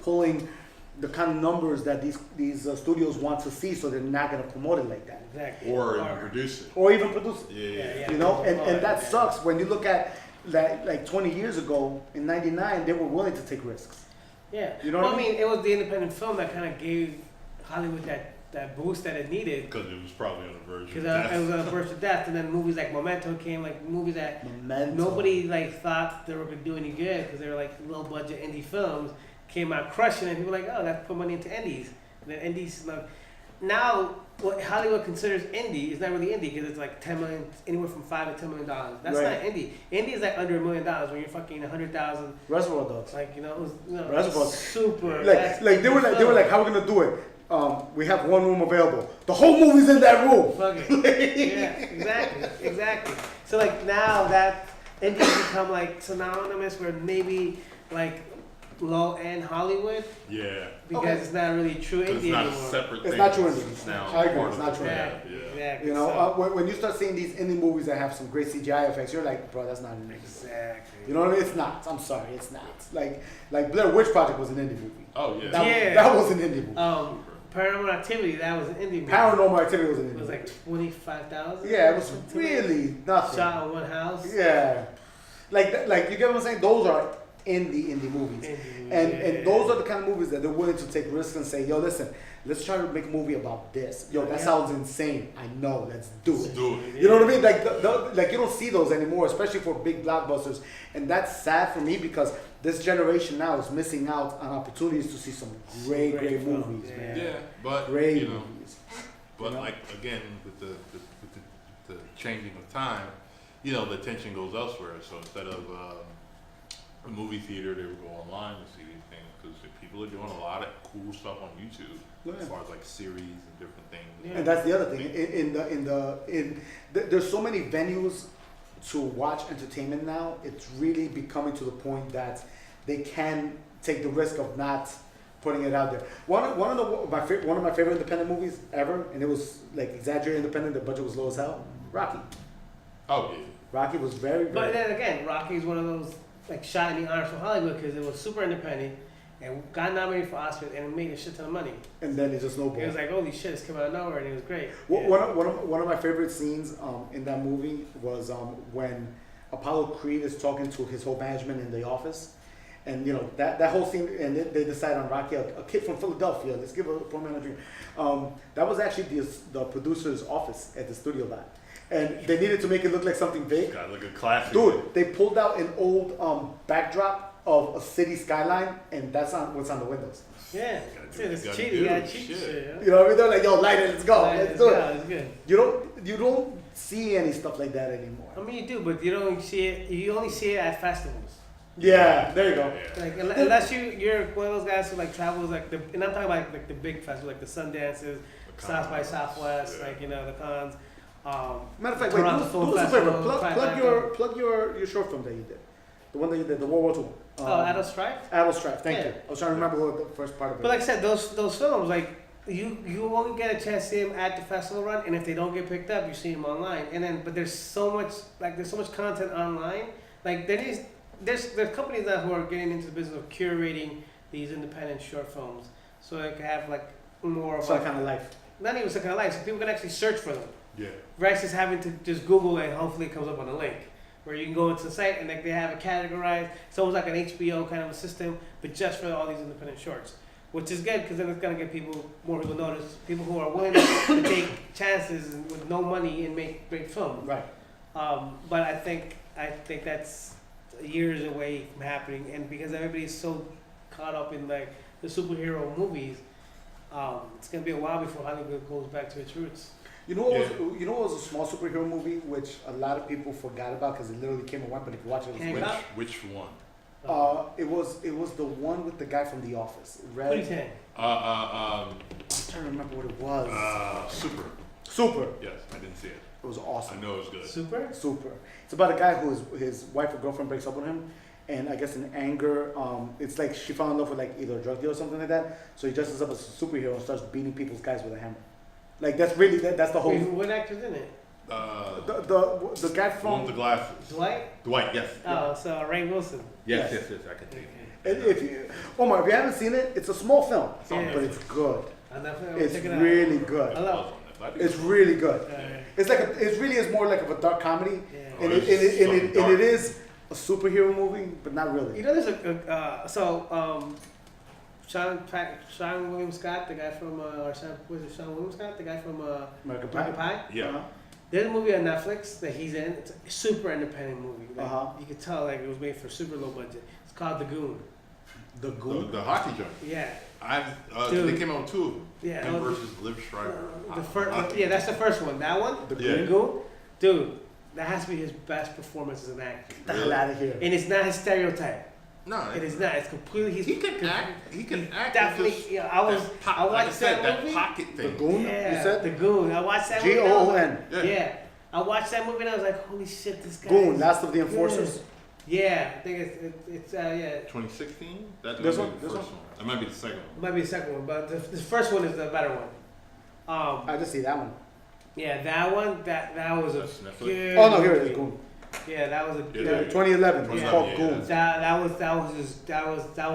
pulling the kind of numbers that these studios want to see, so they're not going to promote it like that. Exactly. Or even produce it. Or even produce it. Yeah. You know, and that sucks when you look at like 20 years ago in '99, they were willing to take risks. Yeah. You know what I mean? It was the independent film that kind of gave Hollywood that boost that it needed. Because it was probably on the verge of death. death. It was on the verge of death, and then movies like Memento came, like movies that nobody like thought they were going to do any good because they were like low budget indie films, came out crushing, and people were like, oh, let's put money into indies. And then indies, like, now what Hollywood considers indie is not really indie because it's like 10 million, anywhere from $5 to $10 million. That's not indie. Indie is like under $1 million when you're fucking 100,000. Reservoir Dogs. Like it was Reservoir. super. Like they were like, how are we gonna do it? We have one room available. The whole movie's in that room. Fuck it. Yeah, exactly. So like now that indie become like synonymous with maybe like low end Hollywood. Yeah. Because it's not really true indie it's not anymore. A separate thing. It's not true indie. It's now I agree. It's not true indie. Exactly. You know, when you start seeing these indie movies that have some great CGI effects, you're like, bro, that's not an indie. Exactly. You know what I mean? It's not. I'm sorry, it's not. Like Blair Witch Project was an indie movie. Oh yeah. That was an indie movie. Paranormal Activity, that was an indie movie. Paranormal Activity was an indie movie. It was like 25,000. Yeah, it was really nothing. Shot in one house. Yeah, like you get what I'm saying? Those are indie movies, and those are the kind of movies that they're willing to take risks and say, yo, listen, let's try to make a movie about this. Yo, that sounds insane. I know. Let's do it. You know what I mean? Like you don't see those anymore, especially for big blockbusters, and that's sad for me because this generation now is missing out on opportunities to see some great movies, man. Yeah, but great movies. But like again, with the changing of time, the attention goes elsewhere. So instead of a movie theater, they would go online to see these things because people are doing a lot of cool stuff on YouTube as far as like series and different things. Yeah. And that's the other thing. There's so many venues to watch entertainment now. It's really becoming to the point that they can take the risk of not putting it out there. One of my favorite independent movies ever, and it was like exaggerated independent. The budget was low as hell. Rocky. Oh yeah. Rocky was very. But then again, Rocky is one of those like shot in the honors for Hollywood because it was super independent and got nominated for Oscars and it made a shit ton of money. And then it just snowballed. It was like, holy shit, it's coming out of nowhere, and it was great. One of my favorite scenes in that movie was when Apollo Creed is talking to his whole management in the office. And that whole scene, and they decide on Rocky, a kid from Philadelphia. Let's give a poor man a dream. That was actually the producer's office at the studio line, and they needed to make it look like something big. Gotta look a classic. Dude, they pulled out an old backdrop of a city skyline, and that's what's on the windows. Yeah, it's cheating. You gotta cheat shit. You know what I mean? They're like, yo, light it, let's go, let's do it. It's good. You don't see any stuff like that anymore. I mean, you do, but you don't see it. You only see it at festivals. Yeah, there you go. Like unless you're one of those guys who like travels and I'm talking about like the big festivals, like the Sundances, South by Southwest, like the cons. Matter of fact, wait, do us a favor. Plug your short film that you did, the one that you did, the World War II. Adult Strife. Adult Strife. Thank Yeah. you. I was trying to remember what the first part of it. But like I said, those films, like you only get a chance to see them at the festival run, and if they don't get picked up, you see them online. And then, but there's so much content online. Like there's companies now who are getting into the business of curating these independent short films, so they can have like more of some kind of life. not even some kind of life, so people can actually search for them. Yeah. Versus having to just Google it and hopefully it comes up on a link. Where you can go into the site and like they have it categorized. It's almost like an HBO kind of a system, but just for all these independent shorts. Which is good because then it's gonna get more people notice. People who are willing to take chances with no money and make great films. Right. But I think that's years away from happening, and because everybody's so caught up in like the superhero movies, it's gonna be a while before Hollywood goes back to its roots. You know what was a small superhero movie which a lot of people forgot about because it literally came and went, but if you watch it, it was great. Which one? It was the one with the guy from The Office. What do you think? I'm trying to remember what it was. Super. Yes, I didn't see it. It was awesome. I know it was good. Super. It's about a guy who his wife or girlfriend breaks up with him, and I guess in anger, it's like she fell in love with like either a drug dealer or something like that. So he dresses up as a superhero and starts beating people's guys with a hammer. Like that's the whole. Wait, what actor's in it? The guy One from with the glasses. Dwight, yes. Oh, so Ray Wilson. Yes, I can take it. If you, Omar, if you haven't seen it, it's a small film, Yeah. but it's good. It's It's really good. I love It's really good. it. It really is more like of a dark comedy, Yeah. and it is a superhero movie, but not really. You know, there's Sean William Scott, the guy from Sean William Scott, the guy from American Pie. Yeah. Uh-huh. There's a movie on Netflix that he's in. It's a super independent movie. Like, Uh-huh. You could tell like it was made for super low budget. It's called The Goon. The Goon. The hockey joint. Yeah. They came out with two of them. Yeah. Him versus Liv Schreiber. That's the first one. That one. The Yeah. The Goon. Dude, that has to be his best performance as an actor. Get the hell out of here. And it's not his stereotype. No, It is not. It's completely. He can act. He can act. Definitely. Just Yeah, I watched that movie. That pocket The thing. Goon. Yeah, You said The Goon. I watched that movie. Goon. Yeah. I watched that movie and I was like, holy shit, this guy. Goon. is Last of the good. Enforcers. Yeah, I think it's 2016. That This might one? be the This first one. That might be the second It one. might be the second one, but the first one is the better one. I just see that one. Yeah, that one, that was a That's Netflix? good Oh no, here it movie. is. Goon. Yeah, that was a Yeah, Yeah, good. 2011. It's Yeah. called Yeah, Goon. That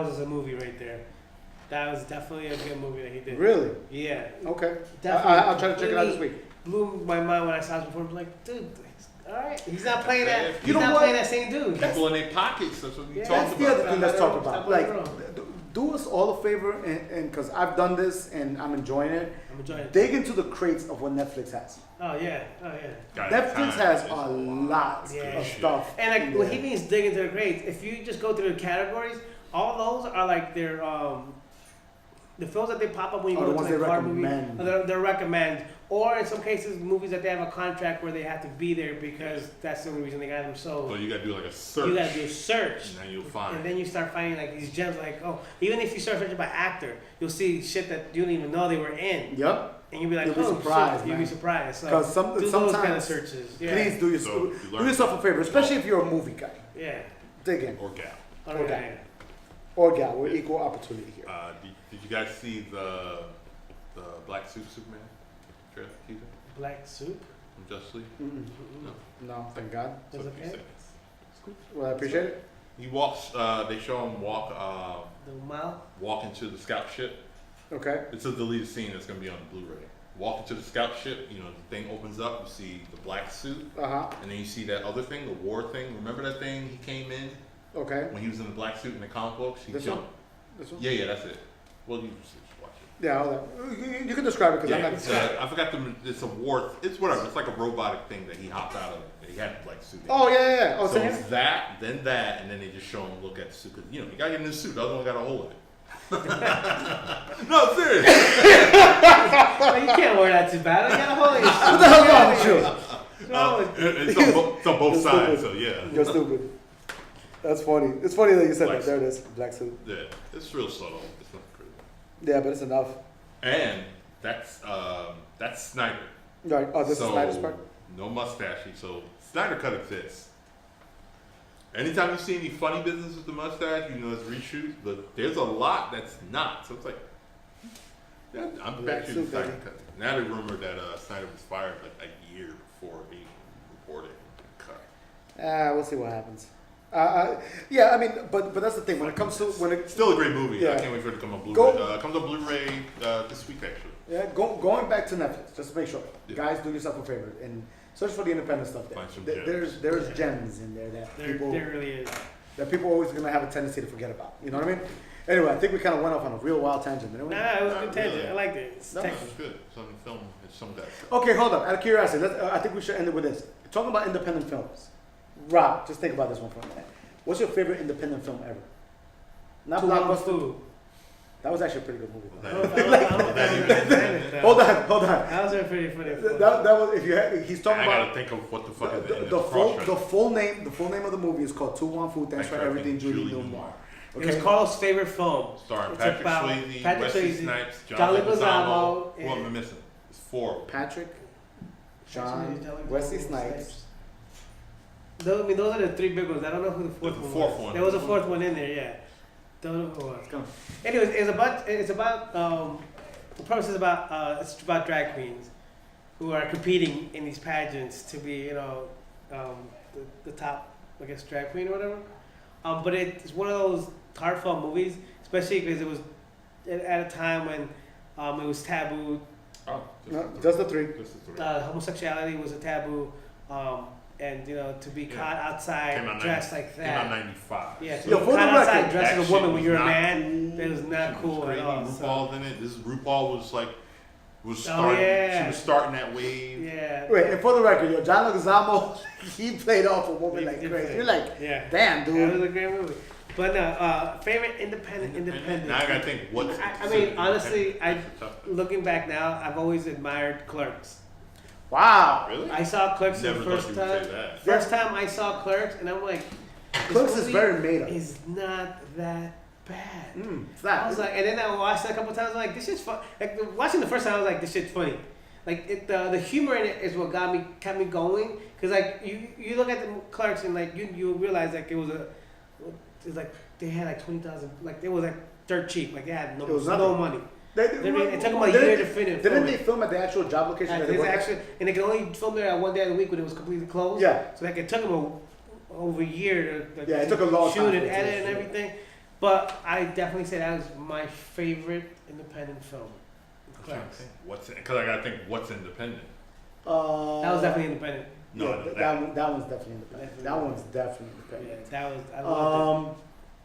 was a movie right there. That was definitely a good movie that he did. Really? Yeah. Okay. Definitely I'll try to check it out this week. Blew my mind when I saw it before. I'm like, dude, all right, he's not playing that. You He's know not what? playing that same dude. People in their pockets. That's what we Yeah, talked That's the about. other thing let's talk about. Stop Like, letting it do us all a favor, and because I've done this and I'm enjoying it, I'm enjoying it. dig into the crates of what Netflix has. Oh yeah. Got Netflix time. has It's a lot Yeah. of stuff. And like in what there. he means dig into the grades, if you just go through the categories, all those are like their the films that they pop up when you Oh, go the to ones like they car movie. recommend. They recommend. Or in some cases movies that they have a contract where they have to be there because that's the only reason they got them sold. So you gotta do like a search. You gotta do a search. And then you'll find. And then you start finding like these gems like, oh, even if you start searching by actor, you'll see shit that you didn't even know they were in. Yep. And you'll be like, You'll be oh, surprised, shit. You'll be man. surprised. So Because do those kind of sometimes, searches. Yeah. please do So you do learn. yourself a favor, especially if you're a movie guy. Yeah. Dig in. Or gal. Okay. Or gal. We're equal opportunity here. Did you guys see the Black Suit Superman trailer teaser Black soup. from Justice League? Mm-mm. No, thank God. It's Took a few okay. seconds. Well, I appreciate it. He walks. They show him The mile. walk into the scout ship. Okay. It's a deleted scene that's gonna be on the Blu-ray. Walk into the scout ship. You know, the thing opens up. You see the black suit, Uh-huh. and then you see that other thing, the war thing. Remember that thing? He came in Okay. when he was in the black suit in the comic books. He This jumped. one? This one? Yeah, that's it. Well, you just watch it. Yeah, hold on. You can describe it because I'm Yeah, not it's, I forgot the. It's a war. It's whatever. It's like a robotic thing that he hopped out of. He had the black suit. Oh, yeah. Oh, So it's it's him? that, then that, and then they just show him look at the suit. 'Cause, you know, you gotta get in the suit. The other one got a hole in it. No, serious. Oh, you can't wear that too bad. I got a hole in your What the hell's wrong with you? What's wrong with you? It's on both It's sides, stupid. so yeah. You're stupid. That's funny. It's funny that you said Black that. There it is. Black suit. Yeah, it's real subtle. It's not crazy. Yeah, but it's enough. And that's Snyder. Right. Oh, this so, is Snyder's part? No mustache. So Snyder Cut exists. Anytime you see any funny business with the mustache, you know it's reshoots. But there's a lot that's not. So it's like, yeah, I'm actually excited. Now the rumor that Snyder was fired like a year before he reported cut. We'll see what happens. Yeah, I mean, but that's the thing. When it comes to still a great movie. Yeah. I can't wait for it to come on Blu-ray. Comes on Blu-ray this week actually. Yeah, going back to Netflix, just to make sure, Yeah. guys, do yourself a favor and search for the independent stuff. Find some There's gems in there that There people really is. that people are always gonna have a tendency to forget about. You know what I mean? Anyway, I think we kind of went off on a real wild tangent. Didn't we? Nah, it was a good Not tangent. really. I liked it. It's No. technical. It's good. It's on film. It's some of that stuff. Okay, hold on. Out of curiosity, I think we should end it with this. Talking about independent films. Rob, just think about this one for a minute. What's your favorite independent film ever? Not Too Long Blockbuster. Food. That was actually a pretty good movie. I don't know if that Hold on. That was a pretty funny. That was if you had, he's talking I about gotta think of what the fuck is in the the full name of the movie is called Tu Wong Fu. Thanks for everything, Julie Newmar. It was Carl's favorite film. Starring It's Patrick about Swayze, Patrick Wesley Swayze, Snipes, John John Leguizamo, Leguizamo. Who am I and- missing? It's four. Patrick, John, John Wesley Leguizamo, Snipes. Those are the three big ones. I don't know who the fourth There's a one fourth was. one. There was a fourth one in there, yeah. Don't know who it was. Go. Anyways, it's about the premise is about it's about drag queens who are competing in these pageants to be the top, I guess, drag queen or whatever. But it's one of those heartfelt movies, especially because it was at a time when it was taboo. Oh, No, just the three. Just the three. Homosexuality was a taboo, and to be Yeah. caught outside Came out dressed 90 like Came out that. 95. Yeah, so Yo, you for the caught outside record, dressed that as a woman shit when you're a was man. That was She not was cool at crazy. all. So. RuPaul's in it. RuPaul was like Oh, starting. yeah. She was starting that wave. Yeah. Wait, and for the record, yo, John Leguizamo, he played off a woman like He crazy. did. You're like, Yeah. damn, That was dude. a great movie. But no, favorite independent. Now I gotta think. What's I mean, honestly, That's a tough one. looking back now, I've always admired Clerks. Wow. Really? I saw Clerks Never the thought first you would say time. that. First time I saw Clerks, and I'm like, this Clerks is movie very made up. Is not that bad. It's I not. was like, and then I watched it a couple times. I'm like, this shit's fun. Like watching the first time, I was like, this shit's funny. Like the humor in it is what kept me going. Cause like you look at the Clerks and like you realize like it's like they had like 20,000. Like they was like dirt cheap. Like they had no It was no nothing. money. It took them a year to finish. Didn't they film at the actual job location? that they worked at? And they could only film there at one day of the week when it was completely closed. Yeah. So like it took them over a year to Yeah, it took a long time shoot for and it to edit and shoot. everything. But I definitely say that was my favorite independent film. I'm trying to Clerks. think. Because I gotta think. What's independent? That was definitely independent. No, yeah, no, that one's definitely independent. That one's definitely Yeah, independent. that was. I loved it.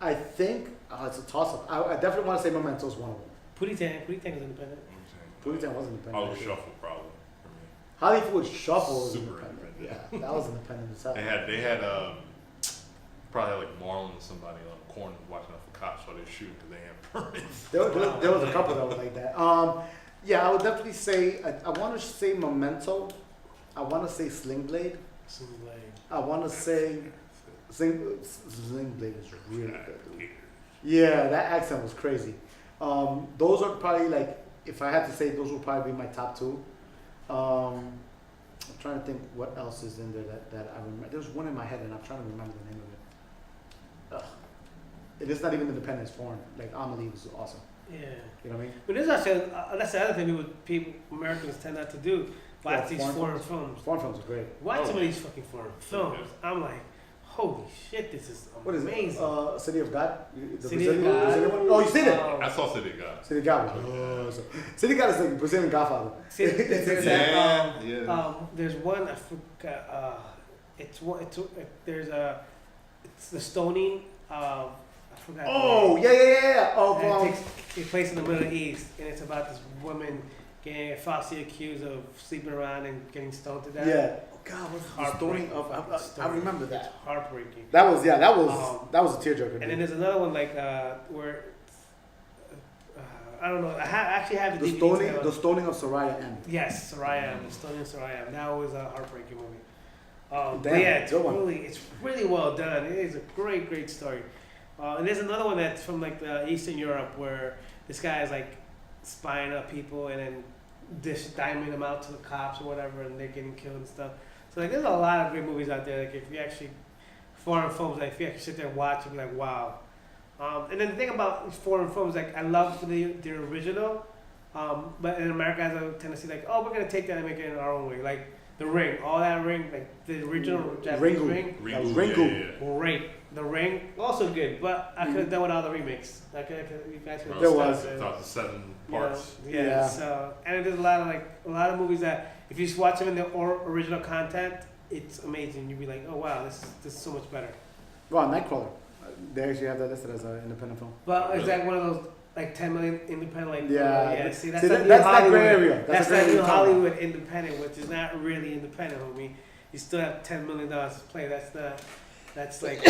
I think it's a toss up. I definitely want to say Memento's one of them. Pootie Tang was independent. Pootie Tang was independent. Hollywood Shuffle probably for me. Hollywood Shuffle was Super independent. independent. Yeah, that was independent as hell. They had probably had like Marlon or somebody on the corner watching out for cops while they're shooting because they had permits. There was a couple that was like that. Yeah, I would definitely say I want to say Memento. I want to say Sling Blade. I want to say Sling Blade is really good, dude. Yeah, that accent was crazy. Those are probably like, if I had to say, those would probably be my top two. I'm trying to think what else is in there that I remember. There's one in my head and I'm trying to remember the name of it. Ugh. It is not even independent, it's foreign. Like Amelie was awesome. Yeah. You know what I mean? But there's actually that's the other thing people Americans tend not to do. Watch Yeah, these foreign films. Foreign films are great. Watch Oh, some of yeah. these fucking foreign films. I'm like, holy shit, this is What is amazing. it? City of God? The City of Brazilian- God. Brazilian one? Oh, you seen it? I saw City God. City of God was awesome. City of God is like Brazilian Godfather. There's Yeah, that, yeah. there's one I forgot. It's the stoning. I forgot. the Oh, name. yeah. And it Of, takes place in the Middle East, and it's about this woman getting falsely accused of sleeping around and getting stoned to death. yeah. Oh, God, what's the Heartbreaking. story of, I remember It's that. heartbreaking. That was a tearjerker. And then dude. there's another one like where I don't know. I actually have The DVD stoning, now. the stoning of Soraya M. Yes, Soraya, the stoning of Soraya. That was a heartbreaking movie. Damn, But yeah, good one. it's really well done. It is a great story. And there's another one that's from like Eastern Europe where this guy is like spying up people and then diming them out to the cops or whatever, and they're getting killed and stuff. So like, there's a lot of great movies out there. Like if you actually foreign films, like, if you can sit there and watch and be like, wow. And then the thing about foreign films, like, I love the original, but in America, I have a tendency, like, oh, we're going to take that and make it in our own way. Like, The Ring, all that Ring, like, the original Japanese Ring. Ringu. Great. The Ring, also good, but I could have done without the remakes. You guys could have There done was. it. Thought the 7 parts. Yeah. So, and there's a lot of movies that if you just watch them in the original content, it's amazing. You'd be like, oh wow, this is so much better. Well, Nightcrawler. They actually have that listed as an independent film. But is that one of those like 10 million independent? Like, Yeah. See, that's that gray area. That's the gray that new area Hollywood independent, which is not really independent, homie. You still have $10 million to play. That's like.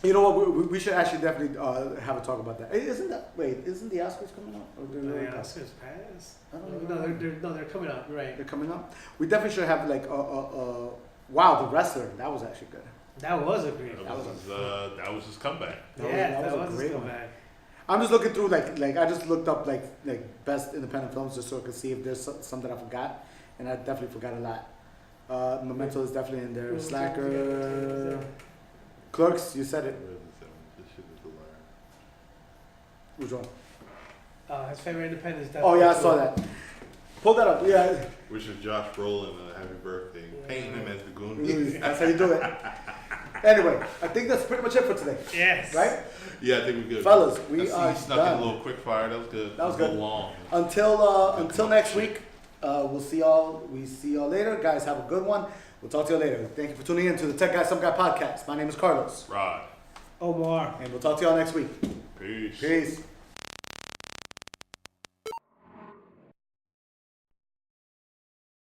You know what? We should actually definitely have a talk about that. Isn't the Oscars coming out? Or The Oscars pass. I don't know. They're coming out. Right. They're coming up. We definitely should have like wow, The Wrestler. That was actually good. That was a great. That was his comeback. That was a great his one. comeback. I'm just looking through like I just looked up like best independent films just so I could see if there's some that I forgot, and I definitely forgot a lot. Memento is definitely in there. Slacker, Clerks. You said it. This shit is a liar. Which one? His favorite independent is Oh yeah, I saw that. Pull that up. Yeah. Which is Josh Brolin, happy birthday. Painting him as the Goon. That's how you do it. Anyway, I think that's pretty much it for today. Yes. Right? Yeah, I think we're good. Fellas, we are snuck done. in a little quick fire. That was good. That was A good. little long. Until next week, we'll see y'all. We see y'all later. Guys, have a good one. We'll talk to you later. Thank you for tuning in to the Tech Guy Some Guy podcast. My name is Carlos. Rod. Omar. And we'll talk to y'all next week. Peace. Peace.